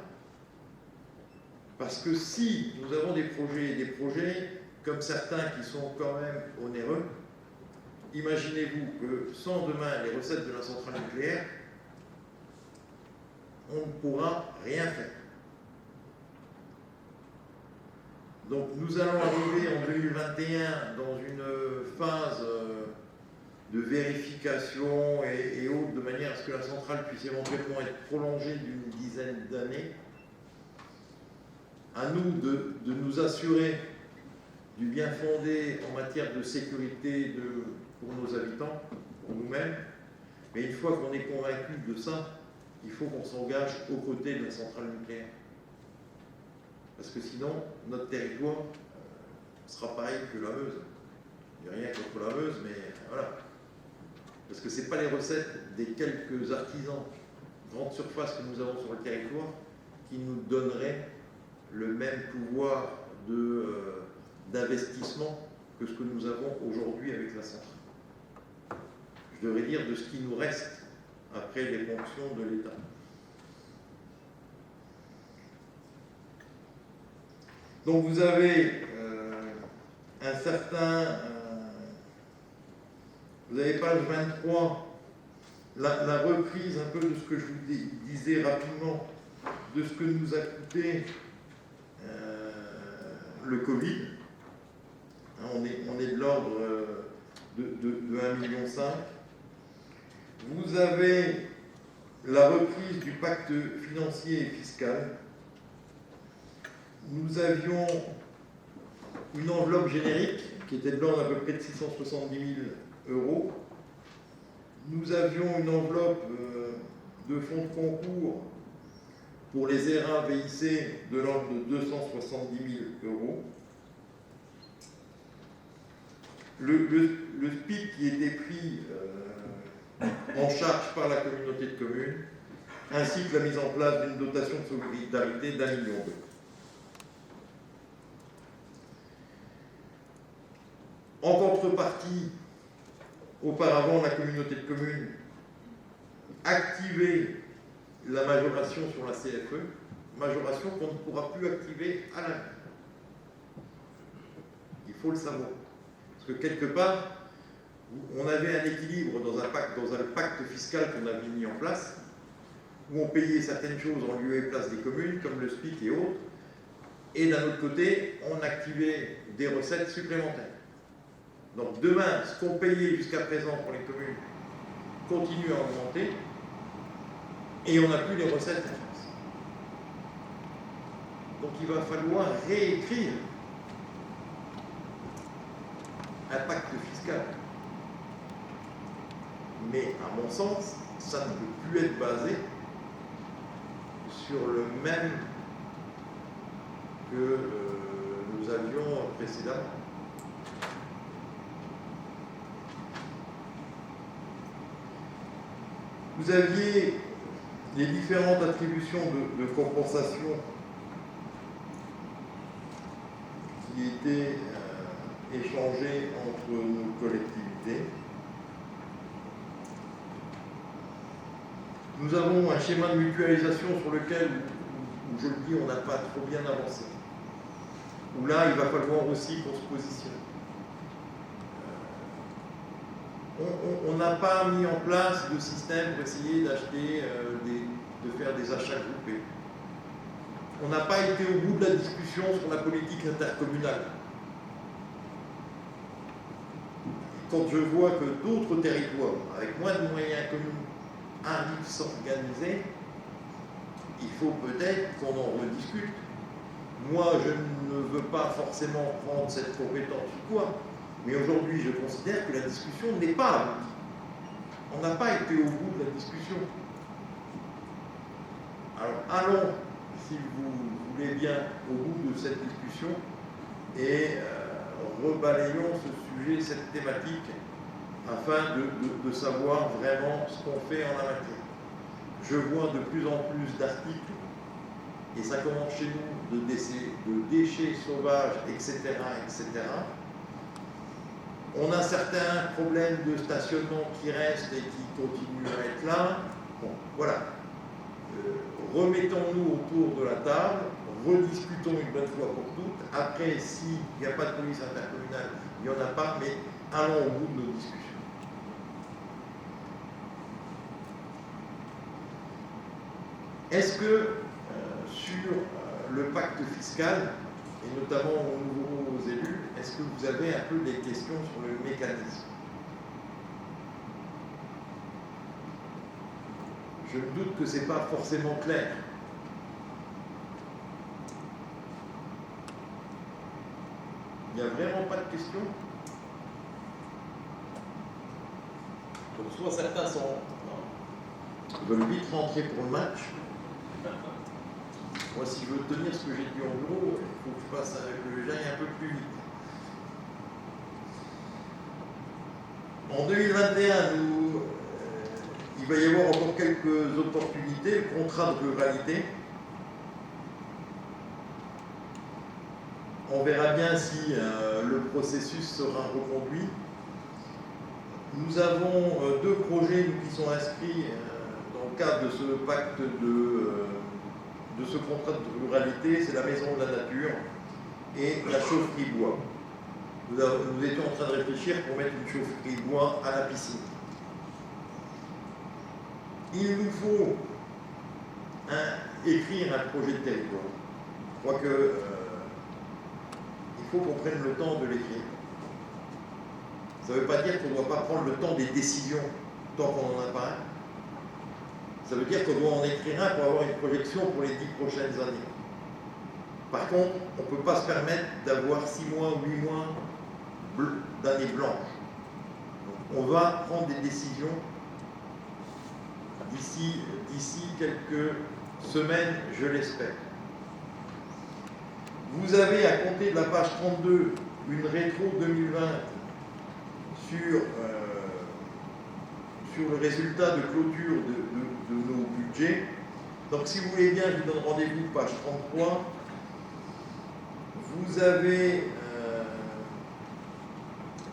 parce que si nous avons des projets comme certains qui sont quand même onéreux, imaginez-vous que sans demain les recettes de la centrale nucléaire, on ne pourra rien faire. Donc nous allons arriver en 2021 dans une phase de vérification et autres, de manière à ce que la centrale puisse éventuellement être prolongée d'une dizaine d'années. À nous de nous assurer du bien fondé en matière de sécurité pour nos habitants, pour nous-mêmes. Mais une fois qu'on est convaincu de ça, il faut qu'on s'engage aux côtés de la centrale nucléaire. Parce que sinon, notre territoire sera pareil que la Meuse. Il n'y a rien contre la Meuse, mais voilà. Parce que ce n'est pas les recettes des quelques artisans grandes surfaces que nous avons sur le territoire qui nous donneraient le même pouvoir d'investissement que ce que nous avons aujourd'hui avec la centrale. Je devrais dire de ce qui nous reste après les fonctions de l'État. Donc vous avez un certain... vous avez page 23, la reprise un peu de ce que je vous disais rapidement, de ce que nous a coûté le Covid. On est de l'ordre de 1,5 million. Vous avez la reprise du pacte financier et fiscal. Nous avions une enveloppe générique qui était de l'ordre à peu près de 670 000 €. Nous avions une enveloppe de fonds de concours pour les ERA VIC de l'ordre de 270 000 €. Le SPIC qui était pris en charge par la communauté de communes, ainsi que la mise en place d'une dotation de solidarité d'1 million €. En contrepartie, auparavant, la communauté de communes activait la majoration sur la CFE, majoration qu'on ne pourra plus activer à l'avenir. Il faut le savoir. Parce que quelque part, on avait un équilibre dans un pacte fiscal qu'on avait mis en place, où on payait certaines choses en lieu et place des communes, comme le SPIC et autres, et d'un autre côté, on activait des recettes supplémentaires. Donc demain, ce qu'on payait jusqu'à présent pour les communes continue à augmenter, et on n'a plus les recettes en France. Donc il va falloir réécrire un pacte fiscal. Mais à mon sens, ça ne peut plus être basé sur le même que nous avions précédemment. Vous aviez les différentes attributions de compensation qui étaient échangées entre nos collectivités. Nous avons un schéma de mutualisation sur lequel, où je le dis, on n'a pas trop bien avancé. où là, il va falloir aussi qu'on se positionne. On n'a pas mis en place de système pour essayer d'acheter, de faire des achats groupés. On n'a pas été au bout de la discussion sur la politique intercommunale. Quand je vois que d'autres territoires, avec moins de moyens que nous, arrivent à s'organiser, il faut peut-être qu'on en rediscute. Moi, je ne veux pas forcément prendre cette compétence ou quoi, mais aujourd'hui, je considère que la discussion n'est pas aboutie. On n'a pas été au bout de la discussion. Alors, allons, si vous voulez bien, au bout de cette discussion et rebalayons ce sujet, cette thématique, afin de savoir vraiment ce qu'on fait en la matière. Je vois de plus en plus d'articles, et ça commence chez nous, de déchets sauvages, etc., etc. On a certains problèmes de stationnement qui restent et qui continuent à être là. Bon, voilà. Remettons-nous autour de la table, rediscutons une bonne fois pour toutes. Après, s'il n'y a pas de police intercommunale, il n'y en a pas, mais allons au bout de nos discussions. Est-ce que sur le pacte fiscal, et notamment aux nouveaux élus, est-ce que vous avez un peu des questions sur le mécanisme? Je me doute que ce n'est pas forcément clair. Il n'y a vraiment pas de questions? Donc soit certains veulent vite rentrer pour le match. Moi, si je veux tenir ce que j'ai dit en gros, il faut que j'aille un peu plus vite. En 2021, il va y avoir encore quelques opportunités. Le contrat de ruralité. On verra bien si le processus sera reconduit. Nous avons deux projets qui sont inscrits dans le cadre de ce pacte de ce contrat de ruralité, c'est la maison de la nature et la chaufferie bois. Nous étions en train de réfléchir pour mettre une chaufferie bois à la piscine. Il nous faut écrire un projet de territoire. Je crois que il faut qu'on prenne le temps de l'écrire. Ça ne veut pas dire qu'on ne doit pas prendre le temps des décisions tant qu'on n'en a pas un. Ça veut dire qu'on doit en écrire un pour avoir une projection pour les 10 prochaines années. Par contre, on ne peut pas se permettre d'avoir 6 mois ou 8 mois d'années blanches. Donc, on va prendre des décisions d'ici quelques semaines, je l'espère. Vous avez à compter de la page 32 une rétro 2020 sur le résultat de clôture de nos budgets. Donc si vous voulez bien, je vous donne rendez-vous page 33. Vous avez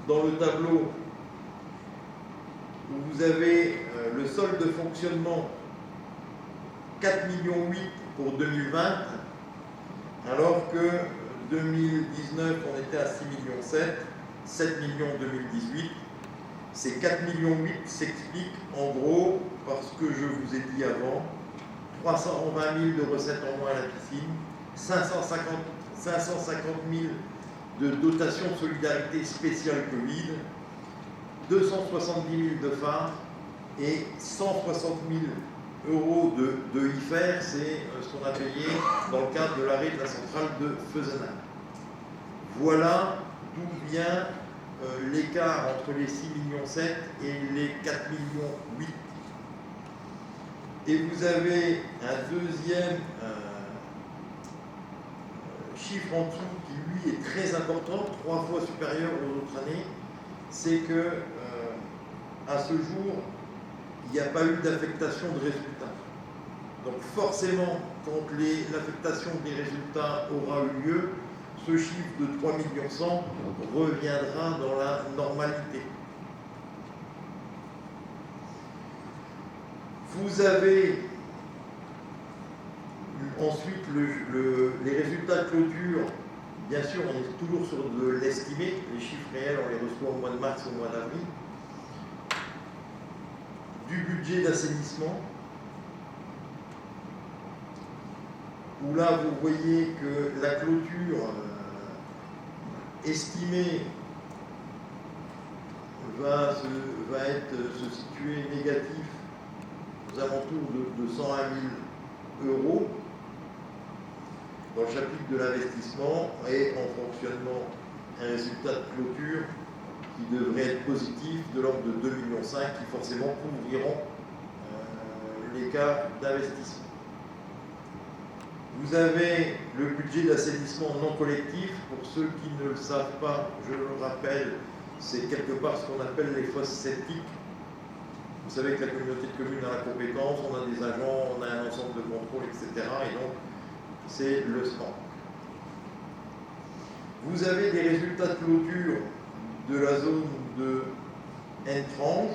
dans le tableau où vous avez le solde de fonctionnement 4,8 millions pour 2020, alors que 2019 on était à 6,7 millions, 7 millions 2018. Ces 4,8 millions s'expliquent en gros parce que je vous ai dit avant, 320 000 de recettes en moins à la piscine, 550 000 de dotation de solidarité spéciale Covid, 270 000 de phare et 160 000 euros de IFER, c'est ce qu'on a payé dans le cadre de l'arrêt de la centrale de Fessenheim. Voilà d'où vient l'écart entre les 6,7 millions et les 4,8 millions. Et vous avez un deuxième chiffre en dessous qui lui est très important, 3 fois supérieur aux autres années, c'est que à ce jour, il n'y a pas eu d'affectation de résultats. Donc forcément, quand l'affectation des résultats aura eu lieu, ce chiffre de 3,1 millions reviendra dans la normalité. Vous avez ensuite les résultats de clôture Bien sûr, on est toujours sur de l'estimé. Les chiffres réels, on les reçoit au mois de mars, au mois d'avril. Du budget d'assainissement, où là, vous voyez que la clôture estimée va se situer négatif aux alentours de 101 000 euros dans le chapitre de l'investissement, et en fonctionnement un résultat de clôture qui devrait être positif de l'ordre de 2,5 millions, qui forcément couvriront l'écart d'investissement. Vous avez le budget d'assainissement non collectif. Pour ceux qui ne le savent pas, je le rappelle, c'est quelque part ce qu'on appelle les fosses septiques. Vous savez que la communauté de communes a la compétence, on a des agents, on a un ensemble de contrôle, etc. Et donc, c'est le SPAN. Vous avez des résultats de clôture de la zone de N-Frange.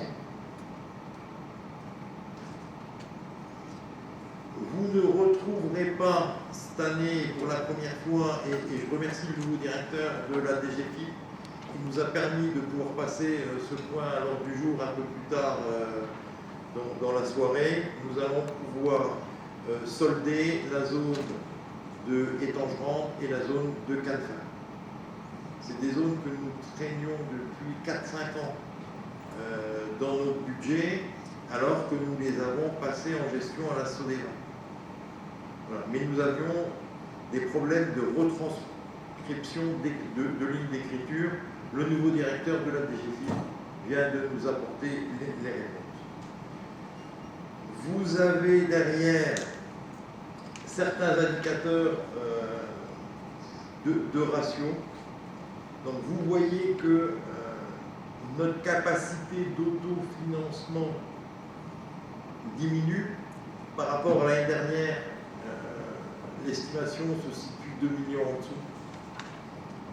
Vous ne retrouverez pas cette année, pour la première fois, et je remercie le nouveau directeur de la DGFiP qui nous a permis de pouvoir passer ce point à l'ordre du jour un peu plus tard dans la soirée. Nous allons pouvoir solder la zone de Étangerand et la zone de Canefin. C'est des zones que nous traînions depuis 4-5 ans dans notre budget, alors que nous les avons passées en gestion à la Sodeva. Voilà. Mais nous avions des problèmes de retranscription de lignes d'écriture. Le nouveau directeur de la DGFiP vient de nous apporter les réponses. Vous avez derrière certains indicateurs de ratio. Donc vous voyez que notre capacité d'autofinancement diminue par rapport à l'année dernière. L'estimation se situe 2 millions en dessous.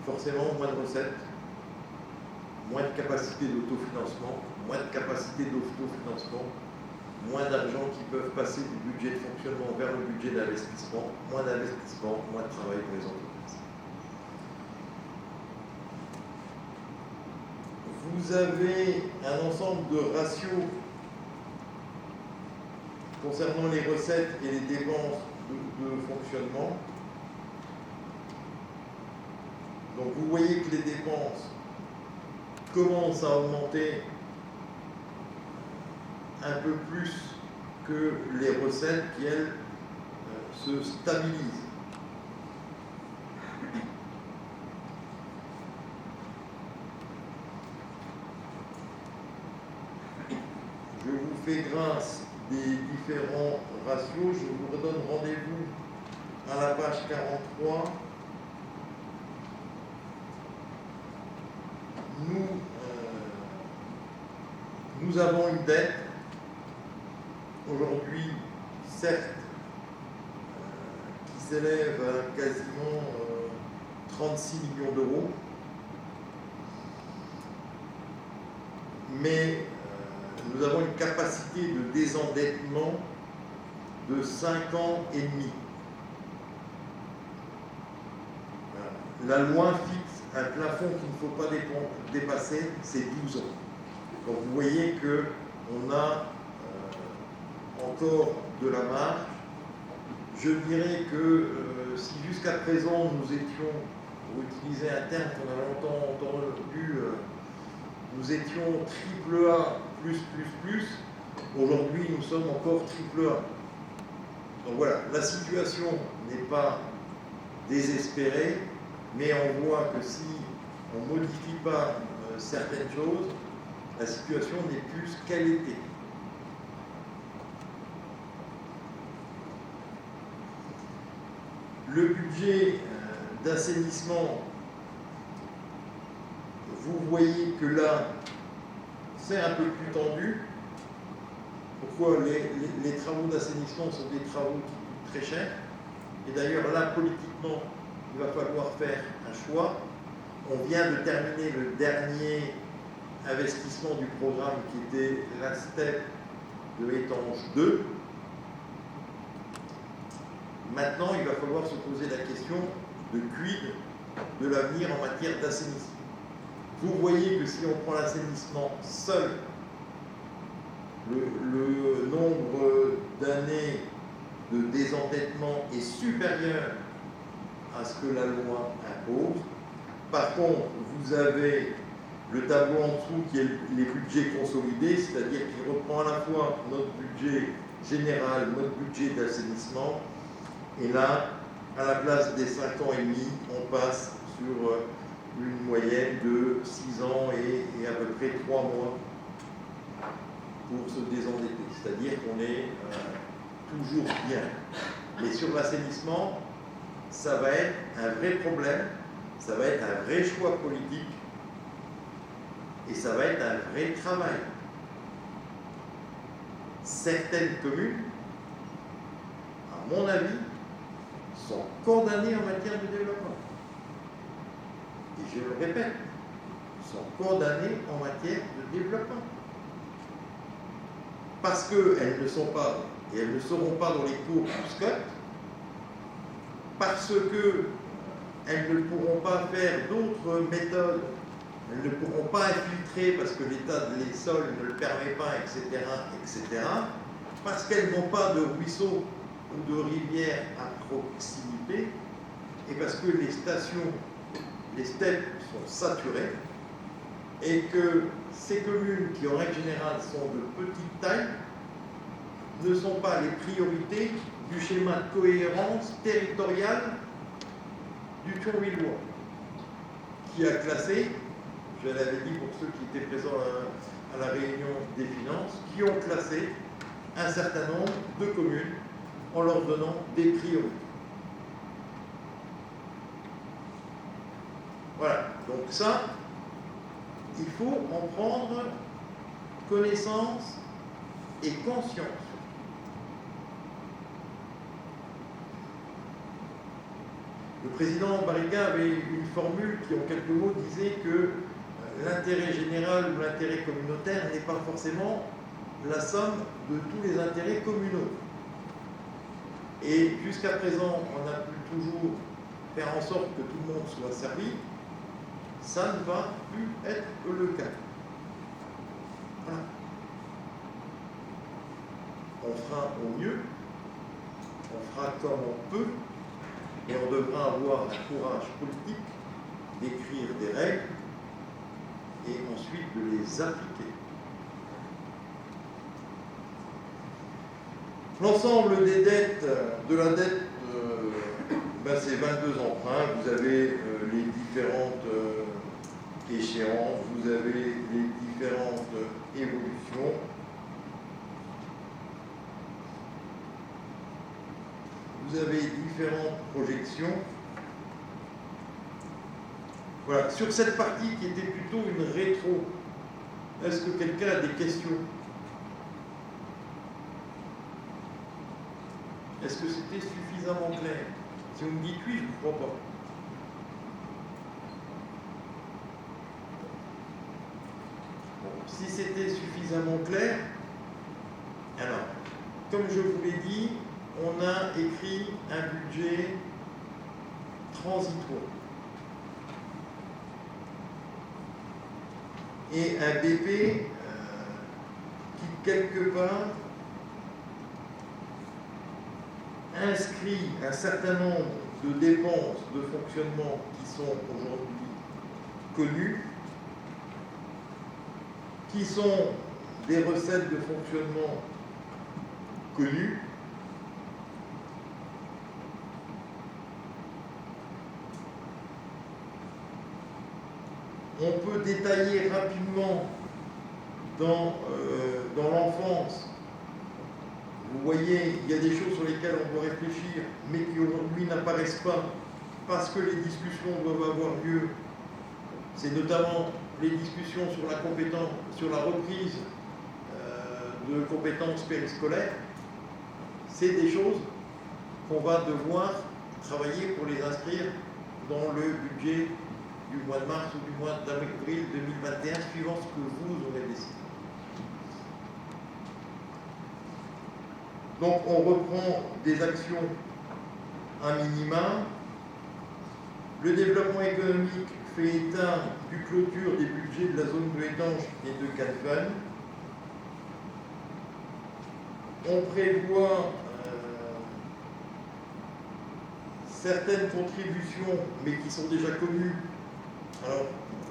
Forcément, moins de recettes, moins de capacité d'autofinancement, moins de capacité d'autofinancement, moins d'argent qui peuvent passer du budget de fonctionnement vers le budget d'investissement, moins d'investissement, moins de travail pour les entreprises. Vous avez un ensemble de ratios concernant les recettes et les dépenses de fonctionnement. Donc vous voyez que les dépenses commencent à augmenter un peu plus que les recettes qui, elles, se stabilisent. Je vous fais grâce des différents ratios. Je vous redonne rendez-vous à la page 43. Nous avons une dette aujourd'hui, certes, qui s'élève à quasiment 36 millions d'euros, mais nous avons une capacité de désendettement de 5 ans et demi. La loi fixe un plafond qu'il ne faut pas dépasser, c'est 12 ans. Donc vous voyez qu'on a encore de la marge. Je dirais que si jusqu'à présent nous étions, pour utiliser un terme qu'on a longtemps entendu, nous étions AAA+++, aujourd'hui nous sommes encore AAA. Donc voilà, la situation n'est pas désespérée, mais on voit que si on ne modifie pas certaines choses, la situation n'est plus ce qu'elle était. Le budget d'assainissement, vous voyez que là, c'est un peu plus tendu. Pourquoi les travaux d'assainissement sont des travaux qui coûtent très cher. Et d'ailleurs, là, politiquement, il va falloir faire un choix. On vient de terminer le dernier investissement du programme qui était la STEP de Étange 2. Maintenant, il va falloir se poser la question de quid de l'avenir en matière d'assainissement. Vous voyez que si on prend l'assainissement seul, le nombre d'années de désendettement est supérieur à ce que la loi impose. Par contre, vous avez le tableau en dessous qui est les budgets consolidés, c'est-à-dire qui reprend à la fois notre budget général, notre budget d'assainissement, et là, à la place des 5 ans et demi, on passe sur une moyenne de 6 ans et à peu près 3 mois pour se désendetter. C'est-à-dire qu'on est toujours bien. Mais sur l'assainissement, ça va être un vrai problème, ça va être un vrai choix politique et ça va être un vrai travail. Certaines communes, à mon avis, sont condamnées en matière de développement. Et je le répète, sont condamnées en matière de développement. Parce qu'elles ne sont pas, et elles ne seront pas dans les cours du SCOT, parce qu'elles ne pourront pas faire d'autres méthodes, elles ne pourront pas infiltrer parce que l'état des sols ne le permet pas, etc., etc., parce qu'elles n'ont pas de ruisseaux ou de rivières à proximité, et parce que les stations, les steppes sont saturées, et que ces communes qui en règle générale sont de petite taille ne sont pas les priorités du schéma de cohérence territoriale du Thionvillois, qui a classé, je l'avais dit pour ceux qui étaient présents à la réunion des finances, qui ont classé un certain nombre de communes en leur donnant des priorités. Voilà, donc ça, il faut en prendre connaissance et conscience. Le président Barriga avait une formule qui, en quelques mots, disait que l'intérêt général ou l'intérêt communautaire n'est pas forcément la somme de tous les intérêts communaux. Et jusqu'à présent, on a pu toujours faire en sorte que tout le monde soit servi. Ça ne va plus être le cas. Voilà. On fera au mieux, on fera comme on peut, et on devra avoir un courage politique d'écrire des règles et ensuite de les appliquer. L'ensemble des dettes, de la dette, c'est 22 emprunts. Vous avez les différentes échéances, vous avez les différentes évolutions. Vous avez différentes projections. Voilà, sur cette partie qui était plutôt une rétro, est-ce que quelqu'un a des questions? Est-ce que c'était suffisamment clair? Si vous me dites oui, je ne vous crois pas. Bon, si c'était suffisamment clair, alors, comme je vous l'ai dit, on a écrit un budget transitoire et un BP qui, quelque part, inscrit un certain nombre de dépenses de fonctionnement qui sont aujourd'hui connues, qui sont des recettes de fonctionnement connues, on peut détailler rapidement dans l'enfance. Vous voyez, il y a des choses sur lesquelles on doit réfléchir, mais qui aujourd'hui n'apparaissent pas parce que les discussions doivent avoir lieu. C'est notamment les discussions sur la compétence, sur la reprise de compétences périscolaires. C'est des choses qu'on va devoir travailler pour les inscrire dans le budget du mois de mars ou du mois d'avril 2021, suivant ce que vous aurez décidé. Donc on reprend des actions à minima Le développement économique fait état du clôture des budgets de la zone de Étanges et de Cannes. On prévoit certaines contributions, mais qui sont déjà connues. Alors,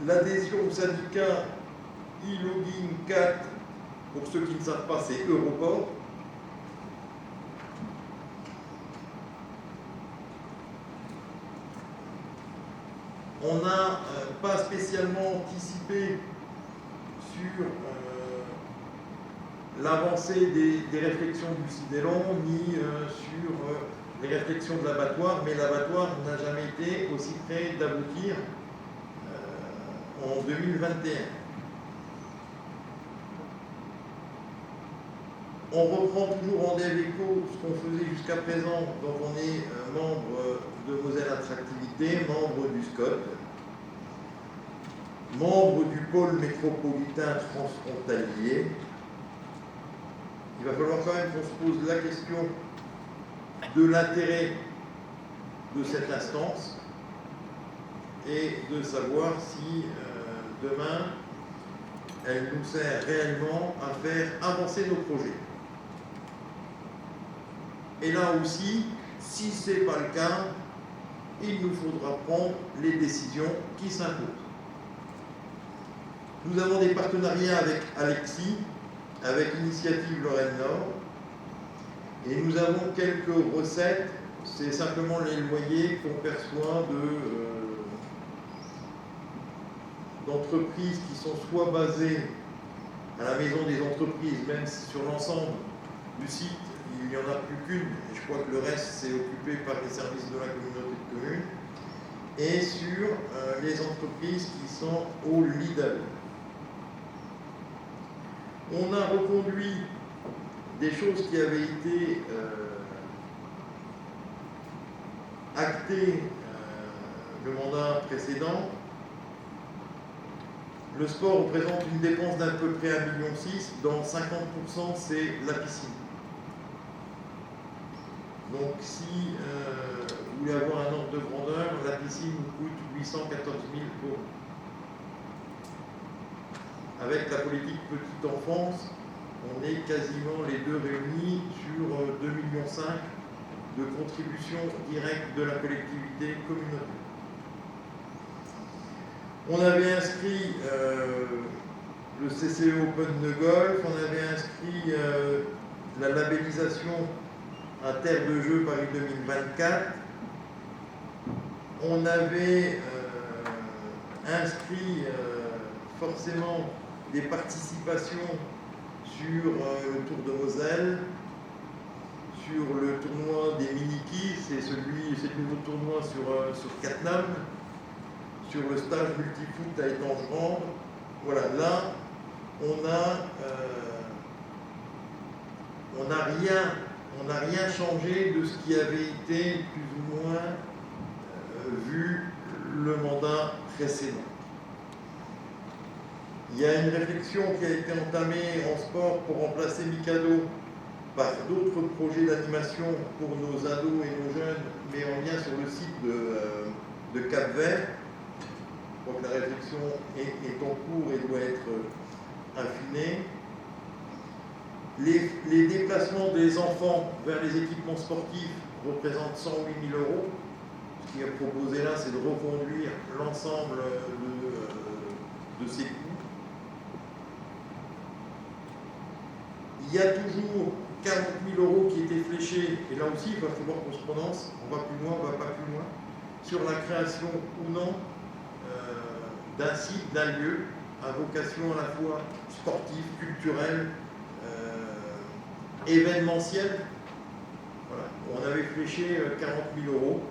l'adhésion au syndicat e-login 4, pour ceux qui ne savent pas, c'est Europort. On n'a pas spécialement anticipé sur l'avancée des réflexions du Cidélan, ni sur les réflexions de l'abattoir, mais l'abattoir n'a jamais été aussi près d'aboutir en 2021. On reprend toujours en DEVECO ce qu'on faisait jusqu'à présent, donc on est membre de Moselle Attractivité, membre du SCOT, membre du pôle métropolitain transfrontalier. Il va falloir quand même qu'on se pose la question de l'intérêt de cette instance et de savoir si demain elle nous sert réellement à faire avancer nos projets. Et là aussi, si ce n'est pas le cas, il nous faudra prendre les décisions qui s'imposent. Nous avons des partenariats avec Alexis, avec Initiative Lorraine Nord, et nous avons quelques recettes, c'est simplement les loyers qu'on perçoit d'entreprises qui sont soit basées à la maison des entreprises, même si sur l'ensemble du site, il n'y en a plus qu'une, et je crois que le reste c'est occupé par les services de la communauté de communes, et sur les entreprises qui sont au Lidl. On a reconduit des choses qui avaient été actées le mandat précédent. Le sport représente une dépense d'à peu près 1,6 million, dont 50% c'est la piscine. Donc si vous voulez avoir un ordre de grandeur, la piscine vous coûte 814 000 euros. Avec la politique petite enfance, on est quasiment les deux réunis sur 2,5 millions de contributions directes de la collectivité communautaire. On avait inscrit le CCE Open de golf, on avait inscrit la labellisation à terre de jeu Paris 2024. On avait inscrit forcément des participations sur le Tour de Moselle, sur le tournoi des Miniki, c'est le nouveau tournoi sur Cattenom, sur le stage multifoot à Étanges-Grande. Voilà, là, on n'a rien changé de ce qui avait été plus ou moins vu le mandat précédent. Il y a une réflexion qui a été entamée en sport pour remplacer Mikado par d'autres projets d'animation pour nos ados et nos jeunes, mais en lien sur le site de Cap-Vert. Donc la réflexion est en cours et doit être affinée. Les déplacements des enfants vers les équipements sportifs représentent 108 000 euros. Ce qui est proposé là, c'est de reconduire l'ensemble de ces coûts. Il y a toujours 40 000 euros qui étaient fléchés, et là aussi il va falloir qu'on se prononce, on va plus loin, on va pas plus loin, sur la création ou non d'un site, d'un lieu, à vocation à la fois sportive, culturelle, événementielle. Voilà. On avait fléché 40 000 euros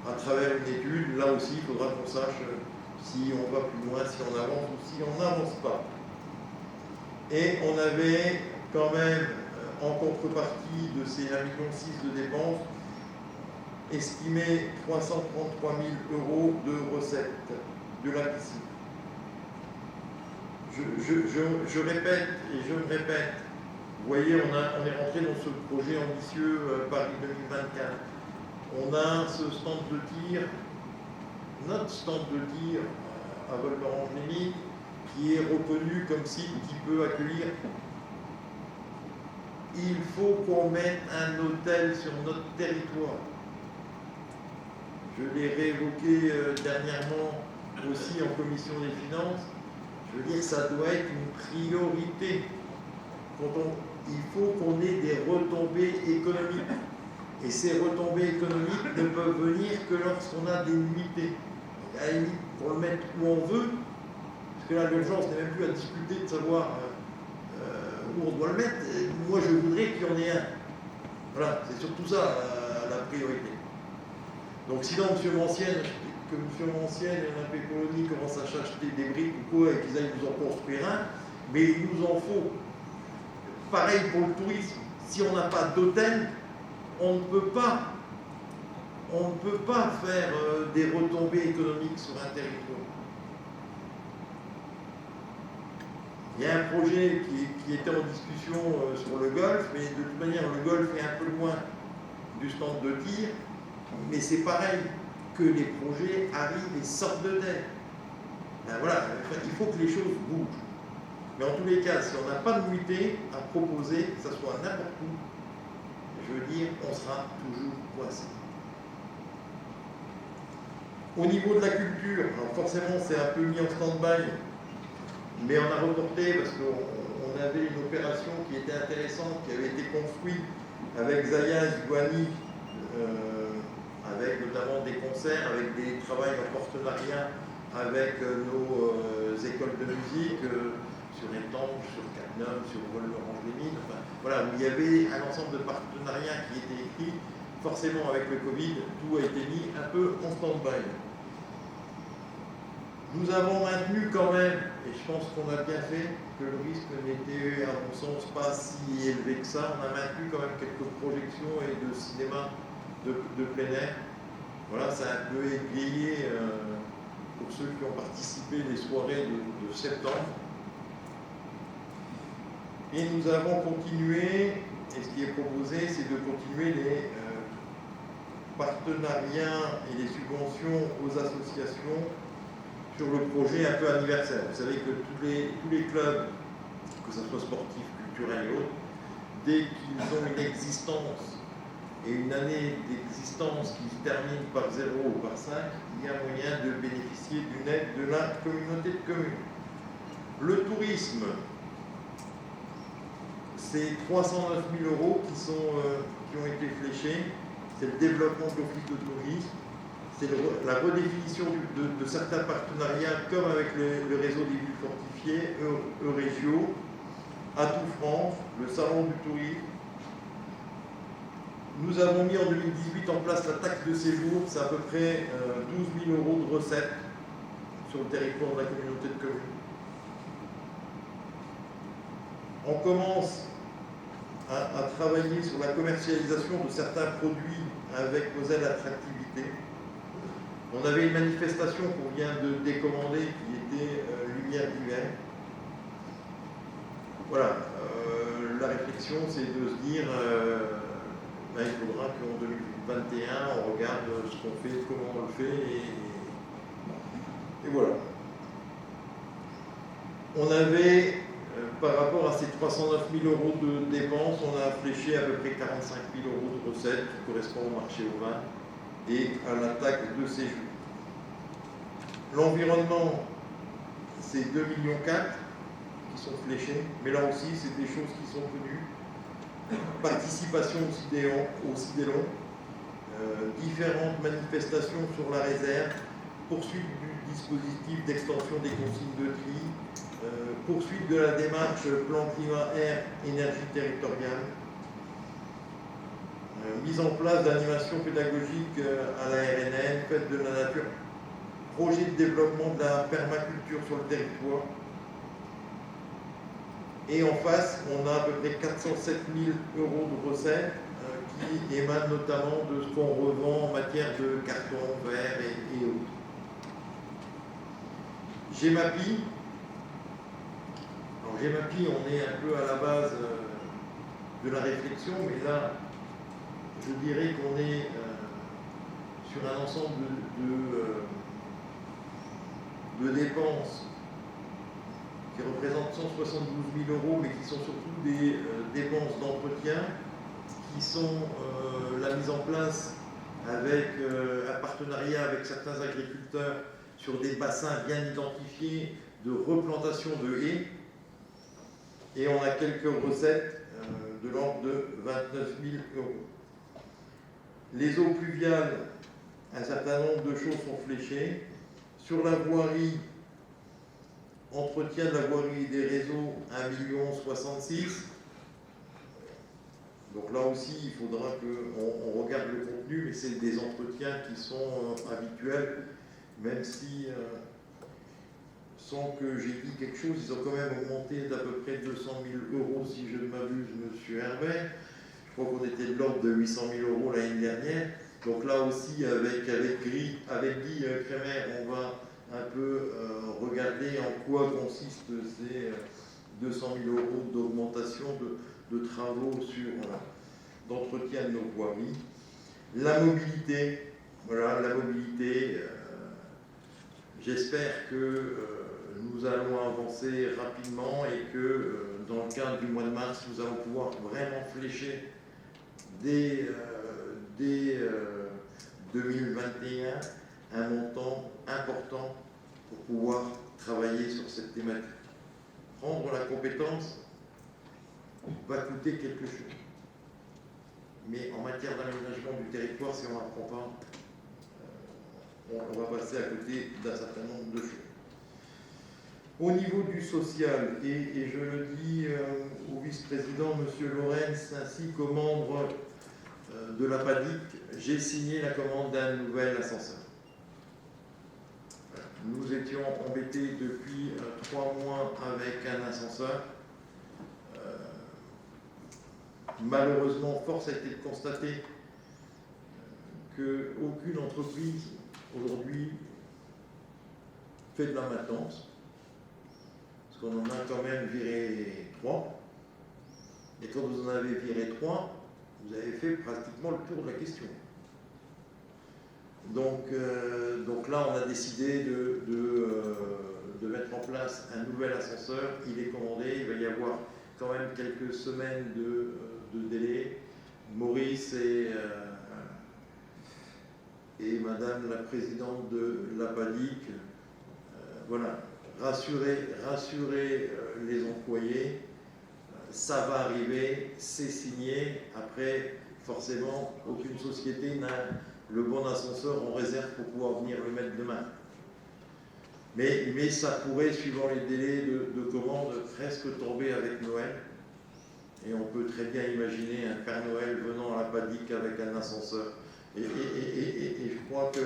à travers une étude. Là aussi, il faudra qu'on sache si on va plus loin, si on avance ou si on n'avance pas. Et on avait quand même, en contrepartie de ces 1,6 million de dépenses, estimé 333 000 euros de recettes de la piscine. Je répète et je me répète, vous voyez, on est rentré dans ce projet ambitieux Paris 2024. On a ce stand de tir notre stand de tir à Vol-d'Orange-les-Mines, qui est reconnu comme site qui peut accueillir. Il faut qu'on mette un hôtel sur notre territoire. Je l'ai réévoqué dernièrement aussi en commission des finances. Je veux dire, ça doit être une priorité. Il faut qu'on ait des retombées économiques. Et ces retombées économiques ne peuvent venir que lorsqu'on a des nuitées. À la limite, pour le mettre où on veut, parce que là, l'urgence n'est même plus à discuter de savoir où on doit le mettre. Moi, je voudrais qu'il y en ait un. Voilà, c'est surtout ça la priorité. Donc, si dans M. Mancienne et l'Olympique Colonie commencent à acheter des briques ou quoi et qu'ils aillent nous en construire un, mais il nous en faut. Pareil pour le tourisme. Si on n'a pas d'hôtel, on ne peut pas faire des retombées économiques sur un territoire. Il y a un projet qui était en discussion sur le golf, mais de toute manière, le golf est un peu loin du stand de tir, mais c'est pareil, que les projets arrivent et sortent de terre. Ben voilà, il faut que les choses bougent. Mais en tous les cas, si on n'a pas de nuitée à proposer, que ce soit n'importe où, je veux dire, on sera toujours coincé. Au niveau de la culture, alors forcément c'est un peu mis en stand-by, mais on a reporté parce qu'on avait une opération qui était intéressante, qui avait été construite avec Zaya Zouani, avec notamment des concerts, avec des travaux en partenariat avec nos écoles de musique, sur Étanges, sur Cattenom, sur Vol-d'Orange-les-Mines, enfin, voilà, où il y avait un ensemble de partenariats qui étaient écrits. Forcément, avec le Covid, tout a été mis un peu en stand-by. Nous avons maintenu quand même, et je pense qu'on a bien fait, que le risque n'était, à mon sens, pas si élevé que ça. On a maintenu quand même quelques projections et de cinéma de plein air. Voilà, ça a un peu égayé pour ceux qui ont participé les soirées de septembre. Et nous avons continué, et ce qui est proposé, c'est de continuer les partenariats et les subventions aux associations sur le projet un peu anniversaire. Vous savez que tous les clubs, que ce soit sportifs, culturels et autres, dès qu'ils ont une existence et une année d'existence qui se termine par 0 ou par 5, il y a moyen de bénéficier d'une aide de la communauté de communes. Le tourisme, c'est 309 000 € qui ont été fléchés. C'est le développement de l'office de tourisme. C'est la redéfinition de certains partenariats, comme avec le réseau des villes fortifiées, Eurégio, Atout France, le salon du tourisme. Nous avons mis en 2018 en place la taxe de séjour, c'est à peu près 12 000 € de recettes sur le territoire de la communauté de communes. On commence à travailler sur la commercialisation de certains produits avec Moselle Attractivité. On avait une manifestation qu'on vient de décommander qui était Lumière d'hiver. Voilà, la réflexion c'est de se dire il faudra qu'en 2021 on regarde ce qu'on fait, comment on le fait et voilà. On avait par rapport à ces 309 000 € de dépenses, on a fléché à peu près 45 000 € de recettes qui correspondent au marché au vin et à la taxe de séjour. L'environnement, c'est 2,4 millions qui sont fléchés, mais là aussi, c'est des choses qui sont connues. Participation au Cidéon, différentes manifestations sur la réserve, poursuite du dispositif d'extension des consignes de tri, poursuite de la démarche plan climat-air énergie territoriale, mise en place d'animations pédagogiques à la RNN, fête de la nature, projet de développement de la permaculture sur le territoire. Et en face, on a à peu près 407 000 € de recettes qui émanent notamment de ce qu'on revend en matière de carton, verre et autres. GEMAPI. Alors GEMAPI, on est un peu à la base de la réflexion, mais là, je dirais qu'on est sur un ensemble de dépenses qui représentent 172 000 €, mais qui sont surtout des dépenses d'entretien, qui sont la mise en place avec un partenariat avec certains agriculteurs sur des bassins bien identifiés de replantation de haies. Et on a quelques recettes de l'ordre de 29 000 €. Les eaux pluviales, un certain nombre de choses sont fléchées. Sur la voirie, entretien de la voirie et des réseaux, 1,66 million. Donc là aussi, il faudra qu'on regarde le contenu, mais c'est des entretiens qui sont habituels, même si, sans que j'ai dit quelque chose, ils ont quand même augmenté d'à peu près 200 000 €, si je ne m'abuse, M. Herbert. Je crois qu'on était de l'ordre de 800 000 € l'année dernière. Donc là aussi, avec Guy Crémer, on va un peu regarder en quoi consistent ces 200 000 € d'augmentation de travaux d'entretien de nos voiries. La mobilité, voilà, la mobilité, j'espère que nous allons avancer rapidement et que dans le cadre du mois de mars, nous allons pouvoir vraiment flécher dès 2021 un montant important pour pouvoir travailler sur cette thématique. Prendre la compétence va coûter quelque chose. Mais en matière d'aménagement du territoire, si on n'apprend pas, on va passer à côté d'un certain nombre de choses. Au niveau du social, et je le dis au vice-président, M. Lorenz, ainsi qu'aux membres de la PADIC, j'ai signé la commande d'un nouvel ascenseur. Nous étions embêtés depuis 3 mois avec un ascenseur. Malheureusement, force a été de constater qu'aucune entreprise aujourd'hui fait de la maintenance, parce qu'on en a quand même viré 3. Et quand vous en avez viré 3, vous avez fait pratiquement le tour de la question. Donc là, on a décidé de mettre en place un nouvel ascenseur. Il est commandé, il va y avoir quand même quelques semaines de délai. Maurice et Madame la Présidente de la PADIC, voilà, rassurer les employés, ça va arriver, c'est signé. Après, forcément, aucune société n'a le bon ascenseur en réserve pour pouvoir venir le mettre demain. Mais ça pourrait, suivant les délais de commande, presque tomber avec Noël. Et on peut très bien imaginer un Père Noël venant à la PADIC avec un ascenseur. Et je crois que,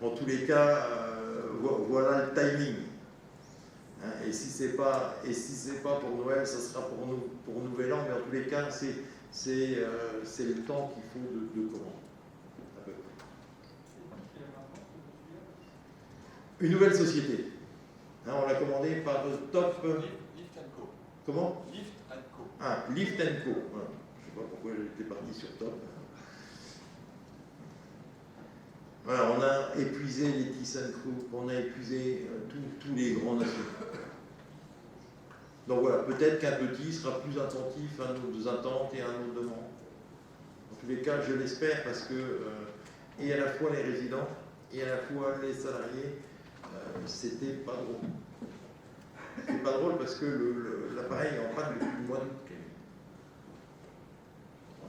en tous les cas, voilà le timing. Hein, et si c'est pas pour Noël, ça sera pour Nouvel An. Mais en tous les cas, c'est le temps qu'il faut de commande. Une nouvelle société. Hein, on l'a commandée par Top. Lift & Co. Comment? Lift & Co. Ah, Lift & Co. Voilà. Je ne sais pas pourquoi j'étais parti sur Top. Voilà, on a épuisé les ThyssenKrupp, on a épuisé tous les grands nationaux. Donc voilà, peut-être qu'un petit sera plus attentif à nos attentes et à nos demandes. En tous les cas, je l'espère, parce que, et à la fois les résidents, et à la fois les salariés, c'était pas drôle. C'est pas drôle parce que l'appareil est en panne depuis le mois d'août.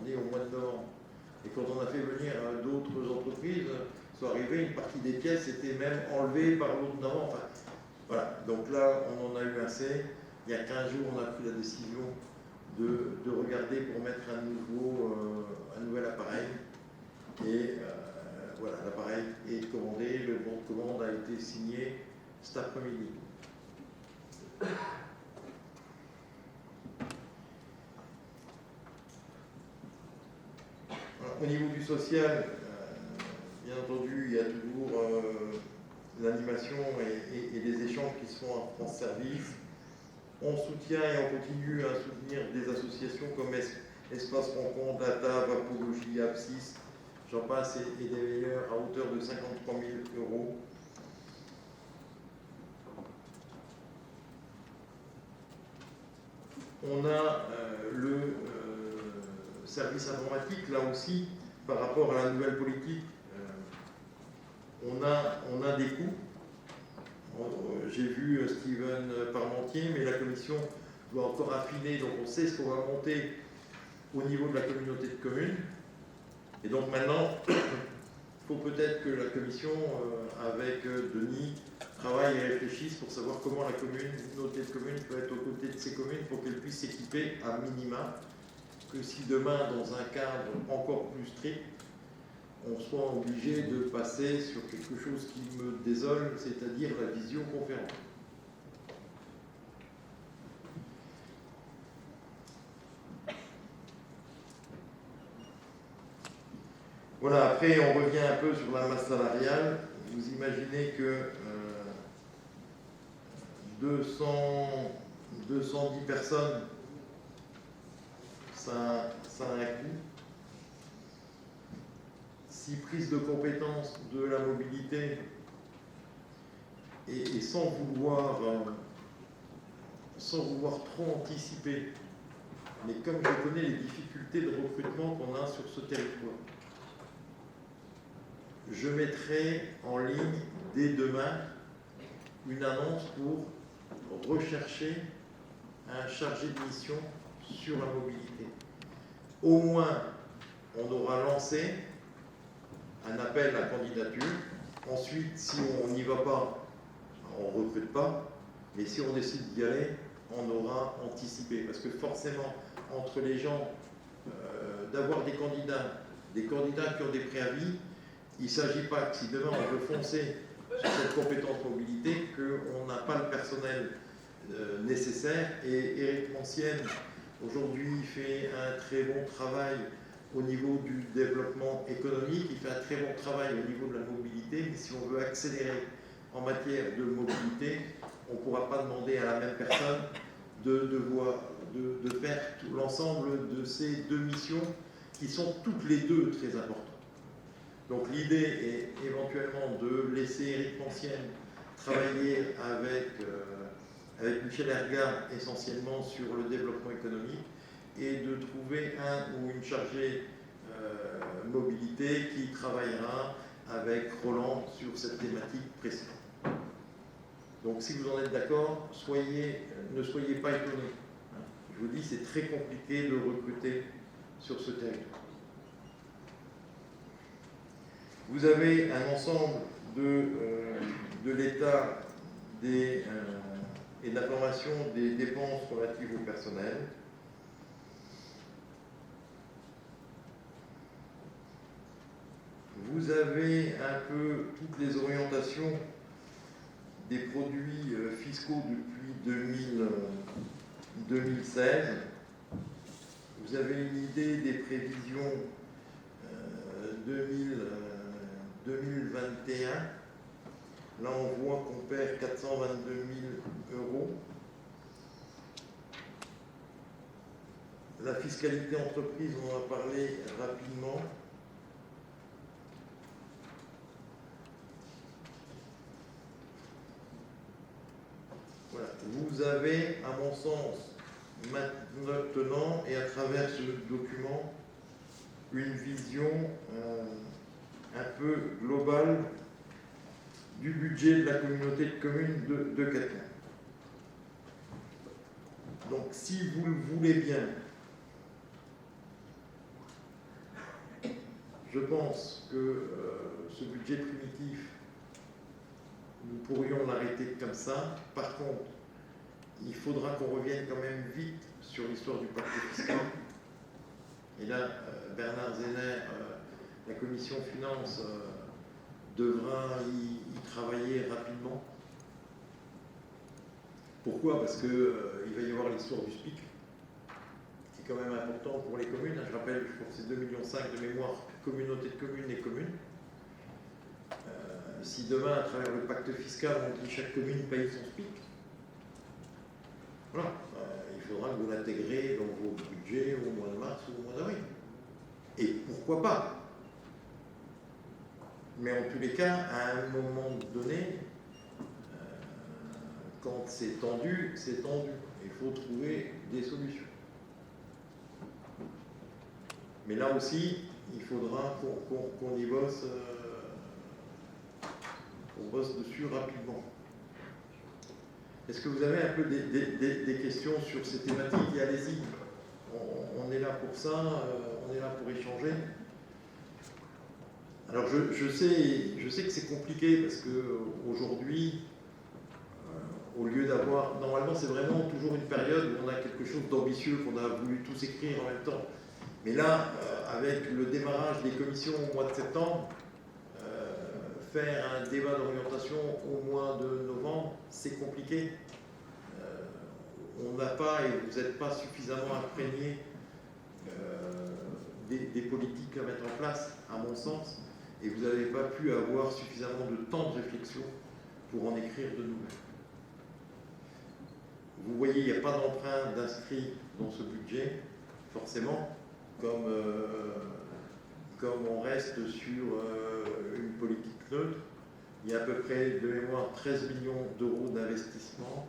On est au mois de novembre. Et quand on a fait venir d'autres entreprises, sont arrivées, une partie des pièces était même enlevée par l'autre d'avant. Enfin, voilà. Donc là, on en a eu assez. Il y a 15 jours, on a pris la décision de regarder pour mettre un nouvel appareil. Et voilà, l'appareil est commandé, le bon de commande a été signé cet après-midi. Au niveau du social, bien entendu, il y a toujours l'animation et les échanges qui se font à France Service. On soutient et on continue à soutenir des associations comme Espace Rencontre, Data, Vapologie, Abscis, j'en passe, et des meilleurs, à hauteur de 53 000 €. On a le service informatique, là aussi, par rapport à la nouvelle politique, on a des coûts. J'ai vu Steven Parmentier, mais la commission doit encore affiner, donc on sait ce qu'on va monter au niveau de la communauté de communes. Et donc maintenant, il faut peut-être que la commission, avec Denis, travaille et réfléchisse pour savoir comment la communauté de communes peut être aux côtés de ces communes pour qu'elles puissent s'équiper à minima, que si demain, dans un cadre encore plus strict, on soit obligé de passer sur quelque chose qui me désole, c'est-à-dire la visioconférence. Voilà, après on revient un peu sur la masse salariale. Vous imaginez que 210 personnes, ça a un coût. 6 prises de compétences de la mobilité, et sans vouloir trop anticiper, mais comme je connais les difficultés de recrutement qu'on a sur ce territoire, je mettrai en ligne dès demain une annonce pour rechercher un chargé de mission sur la mobilité. Au moins, on aura lancé un appel à candidature. Ensuite, si on n'y va pas, on ne recrute pas. Mais si on décide d'y aller, on aura anticipé. Parce que forcément, entre les gens, d'avoir des candidats qui ont des préavis, il ne s'agit pas que si demain on veut foncer sur cette compétence mobilité, qu'on n'a pas le personnel nécessaire. Et Éric Mancienne, aujourd'hui, fait un très bon travail au niveau du développement économique, il fait un très bon travail au niveau de la mobilité, mais si on veut accélérer en matière de mobilité, on ne pourra pas demander à la même personne de faire tout l'ensemble de ces deux missions qui sont toutes les deux très importantes. Donc l'idée est éventuellement de laisser Éric Mancienne travailler avec Michel Erga essentiellement sur le développement économique, et de trouver un ou une chargée mobilité qui travaillera avec Roland sur cette thématique précédente. Donc si vous en êtes d'accord, ne soyez pas étonnés. Je vous dis, c'est très compliqué de recruter sur ce territoire. Vous avez un ensemble de l'état et de l'information des dépenses relatives au personnel. Vous avez un peu toutes les orientations des produits fiscaux depuis 2016. Vous avez une idée des prévisions 2021. Là, on voit qu'on perd 422 000 euros. La fiscalité entreprise, on en a parlé rapidement. Voilà. Vous avez, à mon sens, maintenant et à travers ce document, une vision un peu globale du budget de la communauté de communes de Cattenom. Donc, si vous le voulez bien, je pense que ce budget primitif, nous pourrions l'arrêter comme ça. Par contre, il faudra qu'on revienne quand même vite sur l'histoire du pacte fiscal. Et là, Bernard Zener, la commission finance, devra y travailler rapidement. Pourquoi? Parce qu'il va y avoir l'histoire du SPIC, qui est quand même important pour les communes. Je rappelle, je crois que c'est 2,5 millions de mémoire, communauté de communes et communes. Si demain, à travers le pacte fiscal, on dit chaque commune paye son SPIC, voilà, il faudra que vous l'intégrez dans vos budgets au mois de mars ou au mois d'avril. Et pourquoi pas? Mais en tous les cas, à un moment donné, quand c'est tendu, c'est tendu. Il faut trouver des solutions. Mais là aussi, il faudra qu'on y bosse, qu'on bosse dessus rapidement. Est-ce que vous avez un peu des questions sur ces thématiques? Et allez-y, on est là pour ça, on est là pour échanger. Alors je sais que c'est compliqué parce qu'aujourd'hui, au lieu d'avoir... Normalement, c'est vraiment toujours une période où on a quelque chose d'ambitieux qu'on a voulu tous écrire en même temps. Mais là, avec le démarrage des commissions au mois de septembre, faire un débat d'orientation au mois de novembre, c'est compliqué. On n'a pas, et vous n'êtes pas suffisamment imprégné des politiques à mettre en place, à mon sens, et vous n'avez pas pu avoir suffisamment de temps de réflexion pour en écrire de nouvelles. Vous voyez, il n'y a pas d'emprunt d'inscrit dans ce budget, forcément, comme on reste sur une politique neutre. Il y a à peu près, de mémoire, 13 millions d'euros d'investissement.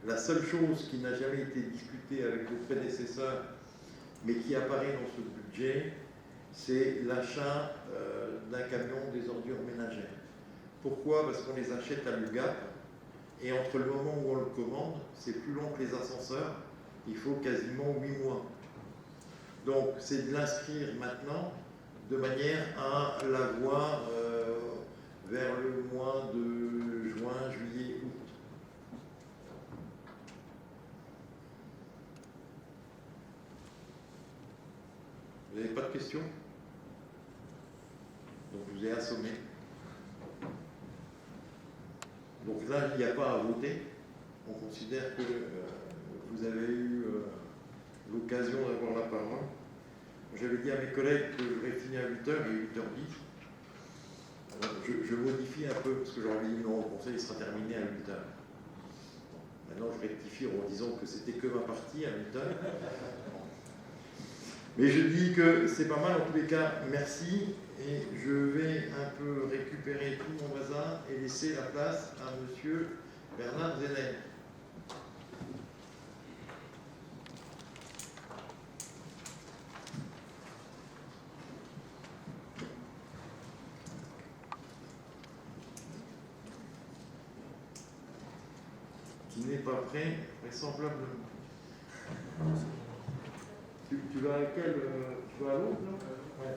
La seule chose qui n'a jamais été discutée avec vos prédécesseurs, mais qui apparaît dans ce budget, c'est l'achat d'un camion des ordures ménagères. Pourquoi? Parce qu'on les achète à l'UGAP, et entre le moment où on le commande, c'est plus long que les ascenseurs, il faut quasiment 8 mois. Donc c'est de l'inscrire maintenant, de manière à l'avoir vers le mois de juin, juillet, août. Vous n'avez pas de questions? Donc je vous ai assommé. Donc là, il n'y a pas à voter. On considère que vous avez eu l'occasion d'avoir la parole. J'avais dit à mes collègues que j'aurais fini à 8h et 8h10. Alors, je modifie un peu, parce que j'aurais dit non, le conseil sera terminé à 8h. Maintenant, je rectifie en disant que c'était que ma partie à 8h. Mais je dis que c'est pas mal en tous les cas, merci. Et je vais un peu récupérer tout mon bazar et laisser la place à monsieur Bernard Zener. Qui n'est pas prêt, vraisemblablement. Tu vas à quel tu vas à l'autre, non? Ouais.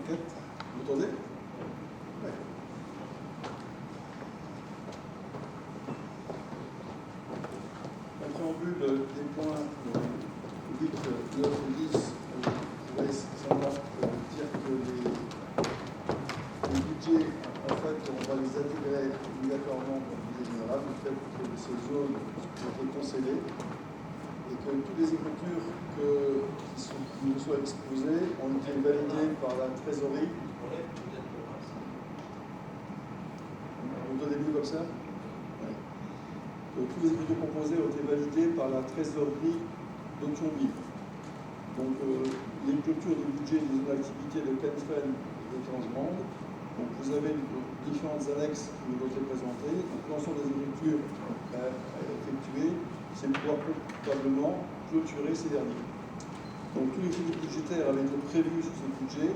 Vous entendez? Ouais. En préambule des points, vous dites 9 et 10, je voudrais simplement dire que les budgets, en fait, on va les intégrer obligatoirement dans le budget général, le fait que ces zones ont été concédées et que toutes les écritures qui nous soient exposées ont été validées par la trésorerie. Au début comme ça. Ouais. Donc, tous les écritures proposées ont été validées par la trésorerie d'Authionville. Donc les clôtures du budget des zones d'activité de Kenfren et de Transmande. Donc vous avez différentes annexes qui nous ont été présentées. Donc l'ensemble des écritures effectuées, c'est pouvoir probablement clôturer ces derniers. Donc tous les crédits budgétaires avaient été prévus sur ce budget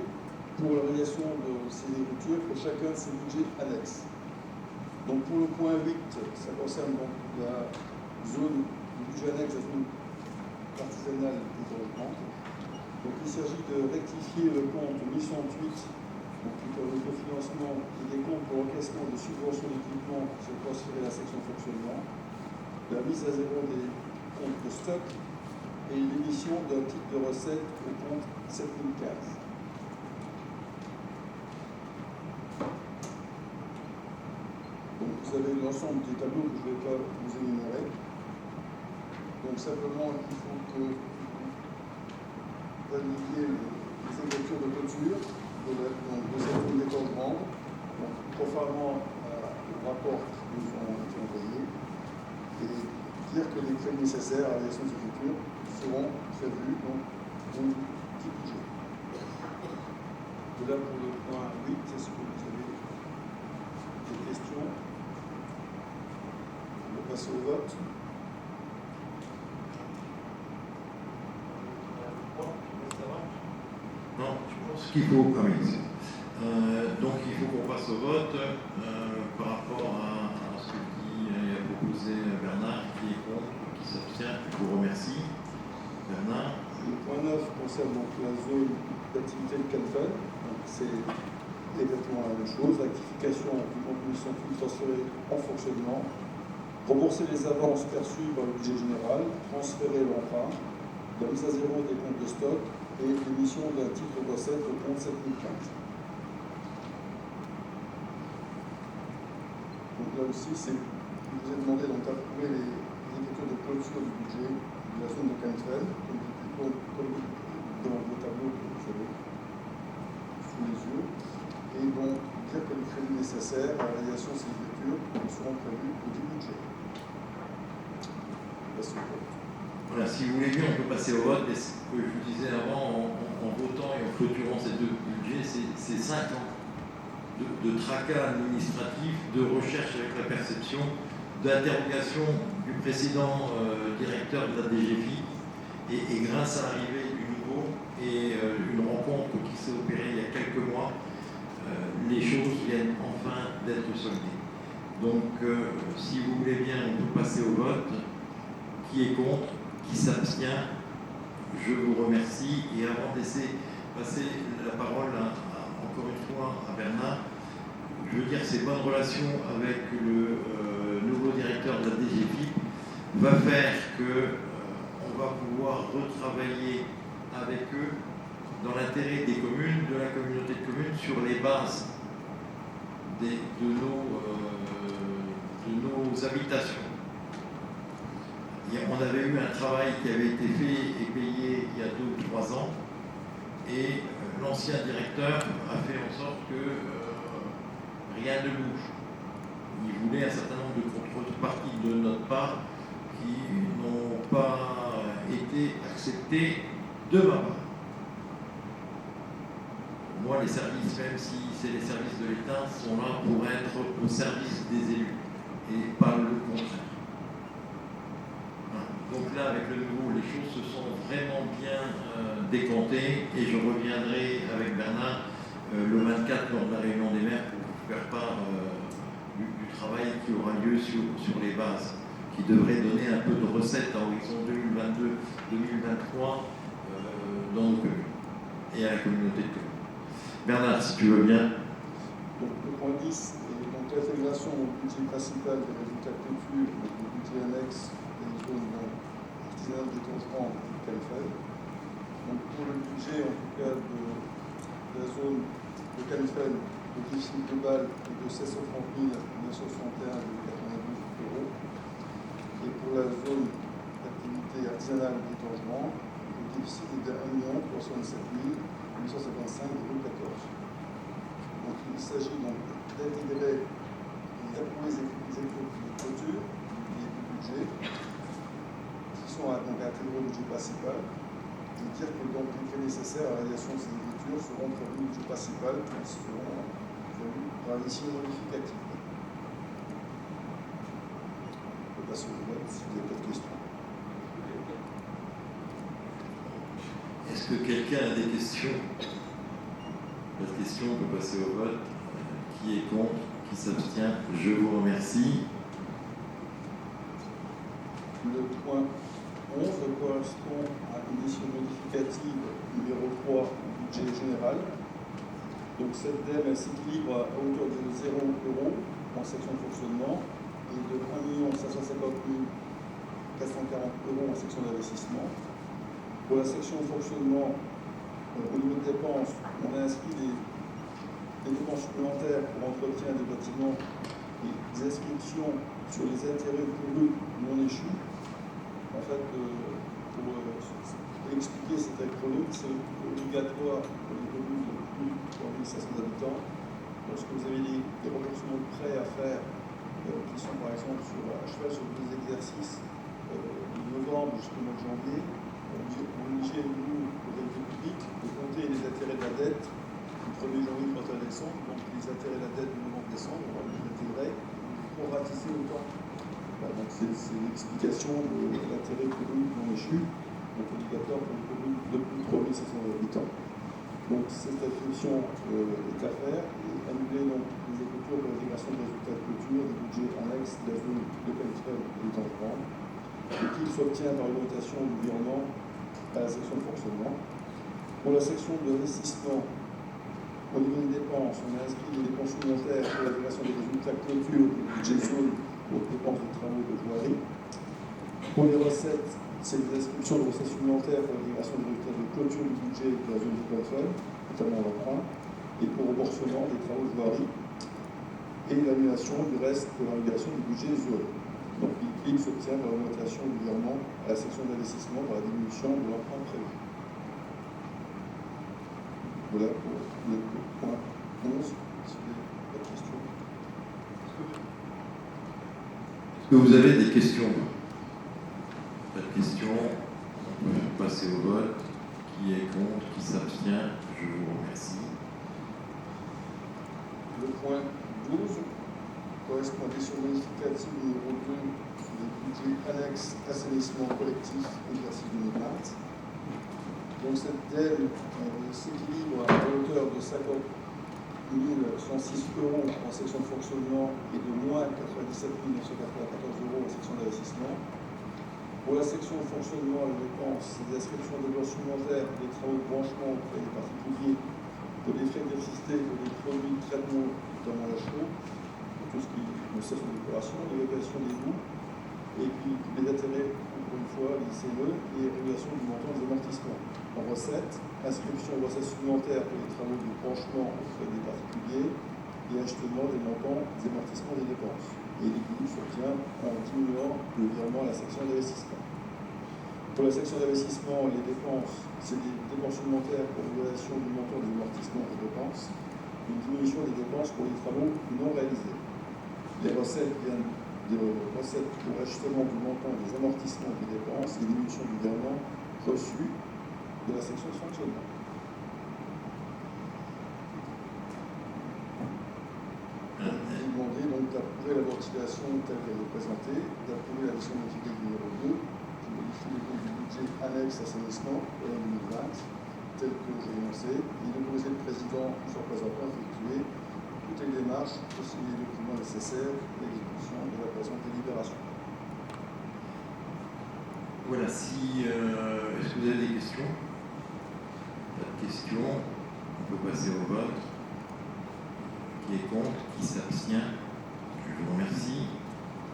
pour la réalisation de ces écritures pour chacun de ces budgets annexes. Donc pour le point 8, ça concerne donc la zone du budget annexe, la zone artisanale des logements. Donc il s'agit de rectifier le compte 808, donc qui est le financement et des comptes pour encaissement de subventions d'équipement qui sont transférés à la section fonctionnement, la mise à zéro des comptes de stock et l'émission d'un titre de recette au compte 7015. Donc vous avez l'ensemble des tableaux que je ne vais pas vous énumérer. Donc simplement, il faut que vous validiez les écritures de clôture de cette zone d'étangement, donc conformément au rapport qui nous ont été envoyés, et dire que les crédits nécessaires à la réalisation des écritures seront prévus donc, dans le petit budget. Voilà pour le point 8. Est-ce que vous avez des questions? On va passer au vote. Non, je pense qu'il faut. Ah oui, donc il faut qu'on passe au vote par rapport à ce qu'a proposé Bernard, qui est contre, qui s'abstient. Je vous remercie. Bernard. Le point 9 concerne donc la zone d'activité de Canfin. C'est exactement la même chose. Rectification du contenu sans flux transféré en fonctionnement. Rembourser les avances perçues par le budget général. Transférer l'emprunt. La mise à zéro des comptes de stock et l'émission d'un titre de recette au compte 7015. Donc là aussi, il vous est demandé d'approuver les écritures de clôture du budget de la zone de Canfin, comme dans le tableau que vous avez sous les yeux, et donc dire que les crédits nécessaires à la réalisation de ces écritures seront prévus au budget. Voilà, si vous voulez bien, on peut passer au vote. Mais ce que je vous disais avant, en votant et en clôturant ces deux budgets, c'est 5 ans de tracas administratifs, de recherche avec la perception, d'interrogation du précédent directeur de la DGFI. Et grâce à l'arrivée du nouveau et une rencontre qui s'est opérée il y a quelques mois, les choses viennent enfin d'être soldées. Donc, si vous voulez bien, on peut passer au vote. Qui est contre? Qui s'abstient? Je vous remercie. Et avant de laisser passer la parole encore une fois à Bernard, je veux dire que ces bonnes relations avec le nouveau directeur de la DGFIP va faire qu'on va pouvoir retravailler avec eux dans l'intérêt des communes, de la communauté de communes, sur les bases de nos habitations. On avait eu un travail qui avait été fait et payé il y a 2 ou 3 ans, et l'ancien directeur a fait en sorte que rien ne bouge. Il voulait un certain nombre de contreparties de notre part qui n'ont pas été acceptées de ma part. Moi, les services, même si c'est les services de l'État, sont là pour être au service des élus et pas le contraire. Donc là, avec le nouveau, les choses se sont vraiment bien décomptées, et je reviendrai avec Bernard le 24 lors de la réunion des maires pour faire part du travail qui aura lieu sur les bases, qui devrait donner un peu de recettes à horizon 2022-2023 dans nos communes et à la communauté de communes. Bernard, si tu veux bien. Donc le point 10 est donc l'intégration au budget principal des résultats de clôture, donc le budget annexe des zones artisanales d'étangement de Canfin. Donc pour le budget en tout cas de la zone de Canfin, le déficit global est de 730 961,92 €. Et pour la zone d'activité artisanale d'étangement, le déficit est de 1 317 855,14 €. Donc il s'agit donc d'intégrer et d'approuver les écritures de clôture du budget qui sont donc intégrés au budget principal, et dire que donc les frais nécessaires à la réalisation de ces écritures seront prévus au budget principal qui seront prévus par l'issue modificative. On peut passer au vote s'il n'y a pas de questions. Est-ce que quelqu'un a des questions? Pas de questions, on peut passer au vote. Qui est contre? Qui s'abstient? Je vous remercie. Le point 11 correspond à une mission modificative numéro 3 du budget général. Donc cette DEM s'équilibre à hauteur de 0 € en section de fonctionnement et de 1 550 440 € en section d'investissement. Pour la section de fonctionnement, au niveau de dépenses, on a inscrit des dépenses supplémentaires pour entretien des bâtiments et des inscriptions sur les intérêts courus non échus. En fait, pour expliquer cette acronyme, c'est obligatoire pour les communes de plus de 1500 habitants. Lorsque vous avez des remboursements de prêts à faire, qui sont par exemple à cheval sur des exercices de novembre jusqu'au mois de janvier, on est obligé, nous, autorité publique, de compter les intérêts de la dette du 1er janvier au 31 décembre, donc les intérêts de la dette du novembre-décembre, on va les intégrer pour ratisser le temps. Voilà, donc c'est l'explication de l'intérêt couru non échu, donc obligatoire pour les communes de plus de 3700 habitants. Donc cette inscription est à faire et annuler donc les écritures pour l'intégration des résultats de clôture des budgets annexes de la zone de Pelletrel et du temps de prendre, et qu'il s'obtient par l'augmentation du virement à la section de fonctionnement. Pour la section de l'investissement, au niveau des dépenses, on a inscrit les dépenses supplémentaires pour l'intégration des résultats de clôture du budget zone aux dépenses de travaux de voirie. Pour les recettes, c'est les inscriptions de recettes supplémentaires pour l'intégration des résultats de clôture du budget de la zone de Pelletrel, notamment l'emprunt, et pour remboursement des travaux de voirie et l'annulation du reste de la régulation du budget zone. Donc il s'obtient par l'augmentation du virement à la section d'investissement par la diminution de l'emprunt prévu. Voilà pour le point 11. Si vous n'avez pas de questions. Est-ce que vous avez des questions? Pas de questions. On peut passer au vote. Qui est contre? Qui s'abstient? Je vous remercie. Le point 12 correspond à l'édition modificative numéro 2 sur les budgets annexes assainissement collectif exercice 2020. Donc cette DEL s'équilibre à hauteur de 50 106 € en section de fonctionnement et de moins 97 994 € en section d'investissement. Pour la section de fonctionnement, les dépenses, c'est des inscriptions de lois supplémentaires pour les travaux de branchement auprès des particuliers, pour les frais d'électricité, pour les produits de traitement, notamment la chaux, tout ce qui concerne la décoration, l'évaluation des bouts, et puis les intérêts, encore une fois, les CE, et régulation du montant des amortissements. En recettes, inscription de recettes supplémentaires pour les travaux de branchement auprès des particuliers et achetement des montants des amortissements des dépenses. Et l'équilibre s'obtient en diminuant le virement à la section d'investissement. Pour la section d'investissement, les dépenses, c'est des dépenses supplémentaires pour l'évaluation du montant des amortissements des dépenses, une diminution des dépenses pour les travaux non réalisés. Les recettes viennent des recettes pour ajustement du montant des amortissements des dépenses et diminution du virement reçu de la section de fonctionnement. Vous demandez donc d'approuver la ventilation telle qu'elle est présentée, d'approuver la mission modificative numéro 2, qui modifie le compte du budget annexe assainissement pour l'année 2020, tel que j'ai énoncé, et d'autoriser le président sur présentant à effectuer toutes les démarches, aussi les documents nécessaires à l'exécution de la présente délibération. Voilà, est-ce que vous avez des questions? Pas de questions. On peut passer au vote. Qui est contre? Qui s'abstient? Je vous remercie.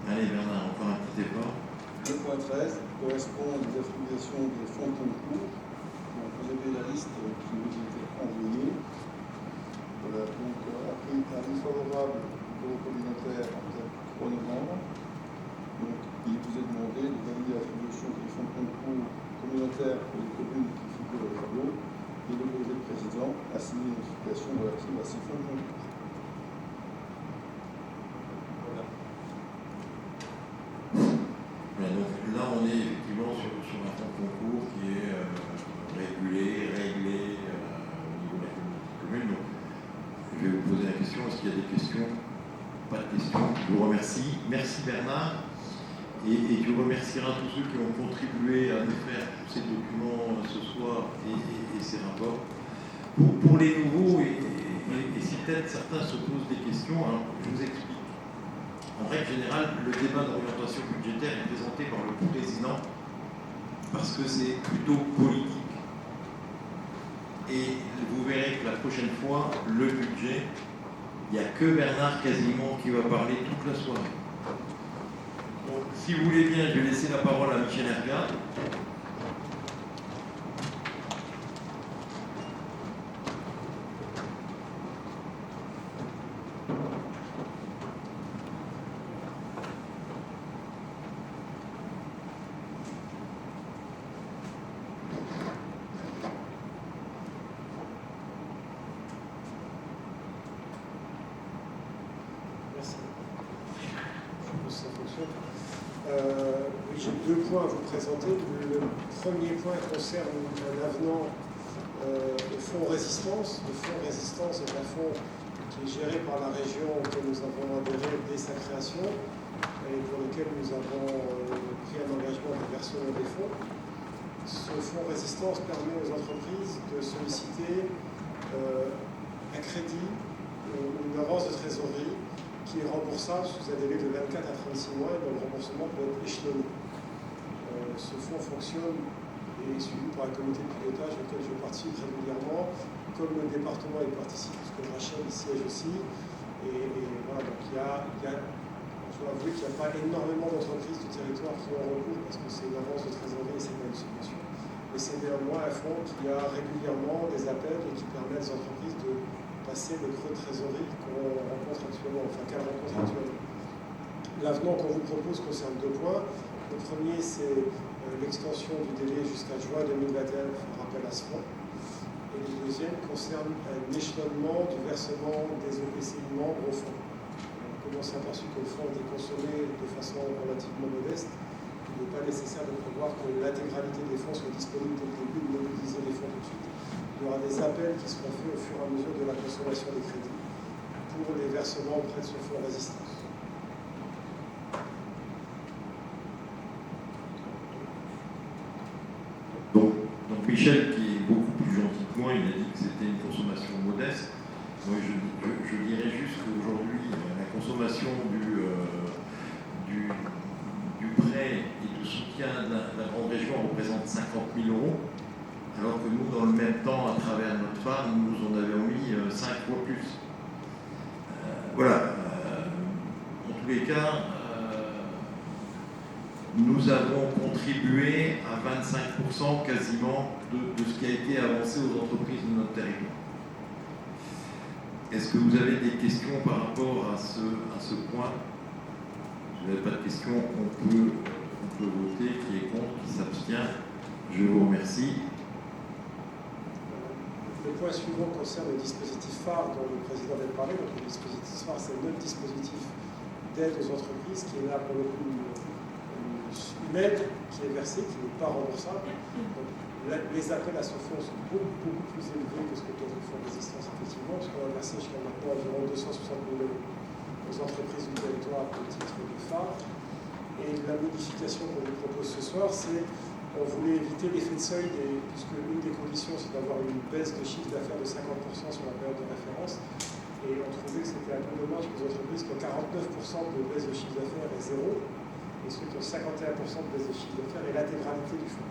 Allez Bernard, encore un petit effort. Le point 13 correspond aux affiliations des fonds de concours. Donc vous avez la liste qui vous a été envoyée. Voilà, donc après un avis favorable du bureau communautaire en date du 3 novembre. Donc il vous est demandé de valider l'attribution des fonds de concours communautaires pour les communes qui figurent au tableau et d'autoriser le président à signer une notification relative à ces fonds de concours. Voilà, donc là on est effectivement sur un fonds de concours qui est réglé au niveau de la commune. Donc, je vais vous poser la question, est-ce qu'il y a des questions? Pas de questions. Je vous remercie. Merci Bernard. Et je remercierai tous ceux qui ont contribué à nous faire tous ces documents ce soir et ces rapports. Pour les nouveaux, et et si peut-être certains se posent des questions, alors je vous explique. En règle générale, le débat d'orientation budgétaire est présenté par le président parce que c'est plutôt politique. Et vous verrez que la prochaine fois, le budget, il n'y a que Bernard quasiment qui va parler toute la soirée. Donc, si vous voulez bien, je vais laisser la parole à Michel Hergat. Oui, j'ai deux points à vous présenter. Le premier point concerne un avenant au fonds résistance. Le fonds résistance est un fonds qui est géré par la région auquel nous avons adhéré dès sa création et pour lequel nous avons pris un engagement de versement des fonds. Ce fonds résistance permet aux entreprises de solliciter un crédit ou une avance de trésorerie qui est remboursable sous un délai de 24 à 36 mois et dont le remboursement peut être échelonné. Ce fonds fonctionne et est suivi par un comité de pilotage auquel je participe régulièrement, comme le département y participe, parce que Rachel y siège aussi. Et voilà, donc je dois avouer qu'il n'y a pas énormément d'entreprises du territoire qui ont recours, parce que c'est une avance de trésorerie et c'est pas une subvention. Mais c'est néanmoins un fonds qui a régulièrement des appels et qui permet aux entreprises de passer le creux de trésorerie qu'on rencontre actuellement, enfin qu'elle rencontre actuellement. L'avenant qu'on vous propose concerne deux points. Le premier, c'est l'extension du délai jusqu'à juin 2021 pour faire appel à ce fonds. Et le deuxième concerne un échelonnement du versement des EPCI membres au fonds. On s'est aperçu que le fonds était consommé de façon relativement modeste. Il n'est pas nécessaire de prévoir que l'intégralité des fonds soit disponible dès le début, de mobiliser les fonds tout de suite. Il y aura des appels qui seront faits au fur et à mesure de la consommation des crédits pour les versements auprès de ce fonds résistance. Donc Michel, qui est beaucoup plus gentil que moi, il a dit que c'était une consommation modeste. Moi, je dirais juste qu'aujourd'hui, la consommation du prêt et du soutien de la grande région représente 50 000 €. Alors que nous, dans le même temps, à travers notre phare, nous en avions mis 5 fois plus. Voilà. En tous les cas, nous avons contribué à 25% quasiment de ce qui a été avancé aux entreprises de notre territoire. Est-ce que vous avez des questions par rapport à ce point? Si vous n'avez pas de questions, on peut voter. Qui est contre, qui s'abstient? Je vous remercie. Le point suivant concerne le dispositif phare dont le président vient de parler. Donc, le dispositif phare, c'est notre dispositif d'aide aux entreprises qui est là pour le coup une aide qui est versée, qui n'est pas remboursable. Donc, les appels à ce fonds sont beaucoup plus élevés que ce que peut être le fonds de résistance, effectivement, parce qu'on a versé jusqu'à maintenant environ 260 000 € aux entreprises du territoire au titre de phare. Et la modification qu'on vous propose ce soir, c'est on voulait éviter l'effet de seuil, puisque une des conditions, c'est d'avoir une baisse de chiffre d'affaires de 50% sur la période de référence. Et on trouvait que c'était un peu dommage que les entreprises qui ont 49% de baisse de chiffre d'affaires et zéro, et ceux qui ont 51% de baisse de chiffre d'affaires et l'intégralité du fonds,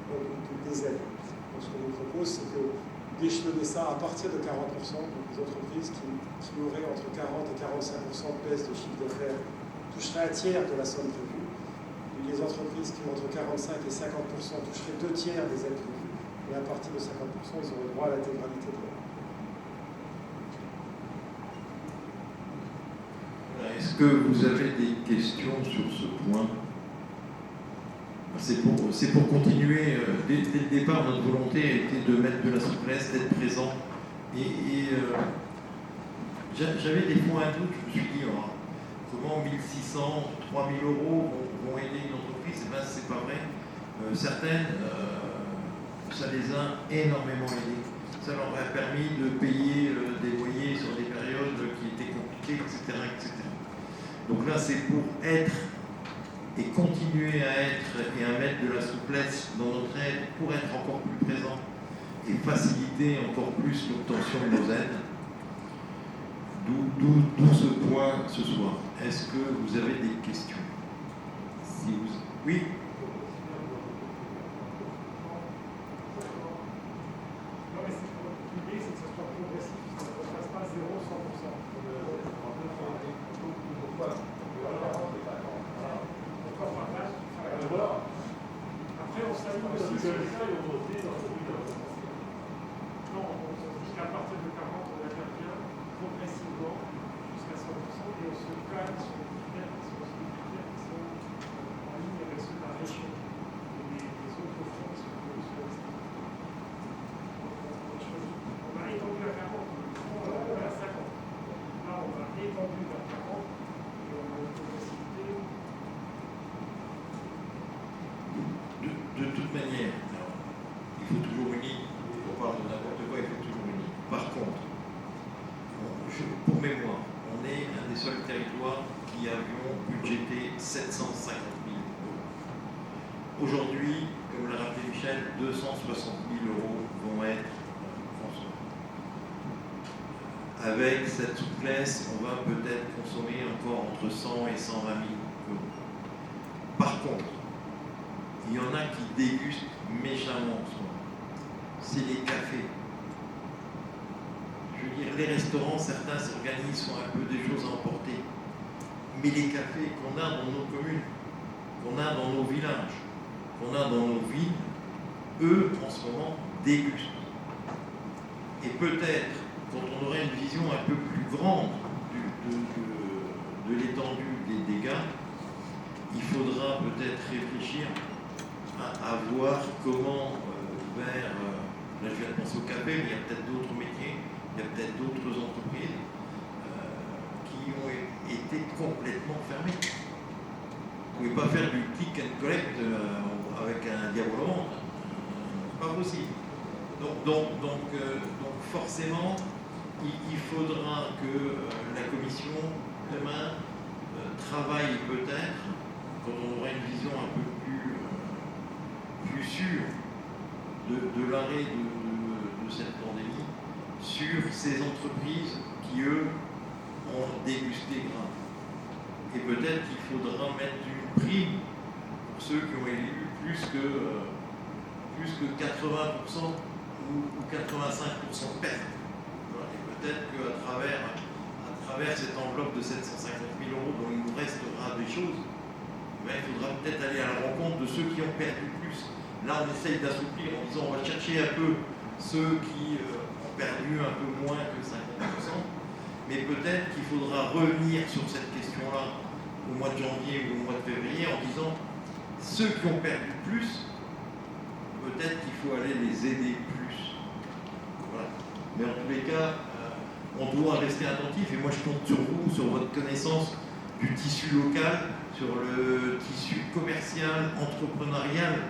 donc des aides. Donc ce qu'on vous propose, c'est d'échelonner ça à partir de 40%, donc les entreprises qui auraient entre 40 et 45% de baisse de chiffre d'affaires toucheraient un tiers de la somme prévue. Les entreprises qui ont entre 45 et 50% toucheraient 2 tiers des aides prévues, et à partir de 50%, ils auraient droit à l'intégralité de l'aide. Est-ce que vous avez des questions sur ce point? C'est pour continuer. Dès le départ, notre volonté a été de mettre de la souplesse, d'être présent. J'avais des fois un doute, je me suis dit, comment 1600, 3000 € vont aider une entreprise? Eh bien, c'est pas vrai. Certaines, ça les a énormément aidées. Ça leur a permis de payer des loyers sur des périodes qui étaient compliquées, etc., etc. Donc là, c'est pour être et continuer à être et à mettre de la souplesse dans notre aide pour être encore plus présent et faciliter encore plus l'obtention de nos aides. D'où ce point ce soir. Est-ce que vous avez des questions? Oui. De toute manière, il faut toujours unir. On parle de n'importe quoi, il faut toujours unir. Par contre, pour mémoire, on est un des seuls territoires qui avions budgété 750 000 euros. Aujourd'hui, comme l'a rappelé Michel, 260 000 euros vont être consommés. Avec cette souplesse, on va peut-être consommer encore entre 100 et 120 000 euros. Par contre, il y en a qui dégustent méchamment en ce moment. C'est les cafés. Je veux dire, les restaurants, certains s'organisent, font un peu des choses à emporter. Mais les cafés qu'on a dans nos communes, qu'on a dans nos villages, qu'on a dans nos villes, eux, en ce moment, dégustent. Et peut-être, quand on aurait une vision un peu plus grande de l'étendue des dégâts, il faudra peut-être réfléchir à voir comment là je viens de penser au café, mais il y a peut-être d'autres métiers, il y a peut-être d'autres entreprises qui ont été complètement fermées. Vous ne pouvez pas faire du click and collect avec un diable au ventre. C'est pas possible. Donc forcément, il faudra que la commission demain travaille peut-être, quand on aura une vision un peu plus sûre de l'arrêt de cette pandémie, sur ces entreprises qui, eux, ont dégusté grave. Et peut-être qu'il faudra mettre une prime pour ceux qui ont élu plus que 80% ou 85% de perte. Voilà. Et peut-être qu'à travers cette enveloppe de 750 000 euros dont il nous restera des choses, il faudra peut-être aller à la rencontre de ceux qui ont perdu plus. Là, on essaye d'assouplir en disant on va chercher un peu ceux qui ont perdu un peu moins que 50%, mais peut-être qu'il faudra revenir sur cette question-là au mois de janvier ou au mois de février en disant ceux qui ont perdu plus, peut-être qu'il faut aller les aider plus. Voilà. Mais en tous les cas, on doit rester attentif, et moi je compte sur vous, sur votre connaissance du tissu local, sur le tissu commercial, entrepreneurial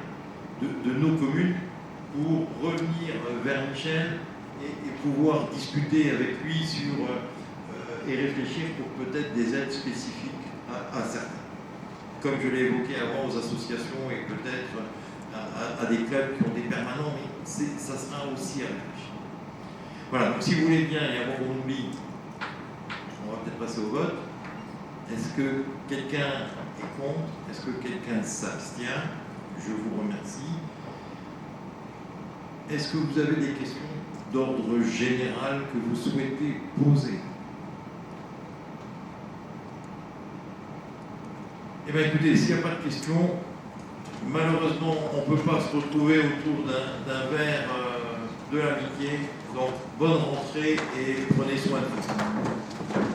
de nos communes, pour revenir vers Michel et pouvoir discuter avec lui sur et réfléchir pour peut-être des aides spécifiques à certains. Comme je l'ai évoqué avant, aux associations et peut-être à des clubs qui ont des permanents, mais ça sera aussi à réfléchir. Voilà, donc si vous voulez bien, et avant qu'on oublie, on va peut-être passer au vote. Est-ce que quelqu'un est contre? Est-ce que quelqu'un s'abstient? Je vous remercie. Est-ce que vous avez des questions d'ordre général que vous souhaitez poser? Eh bien écoutez, s'il n'y a pas de questions, malheureusement on ne peut pas se retrouver autour d'un verre de l'amitié. Donc bonne rentrée et prenez soin de vous.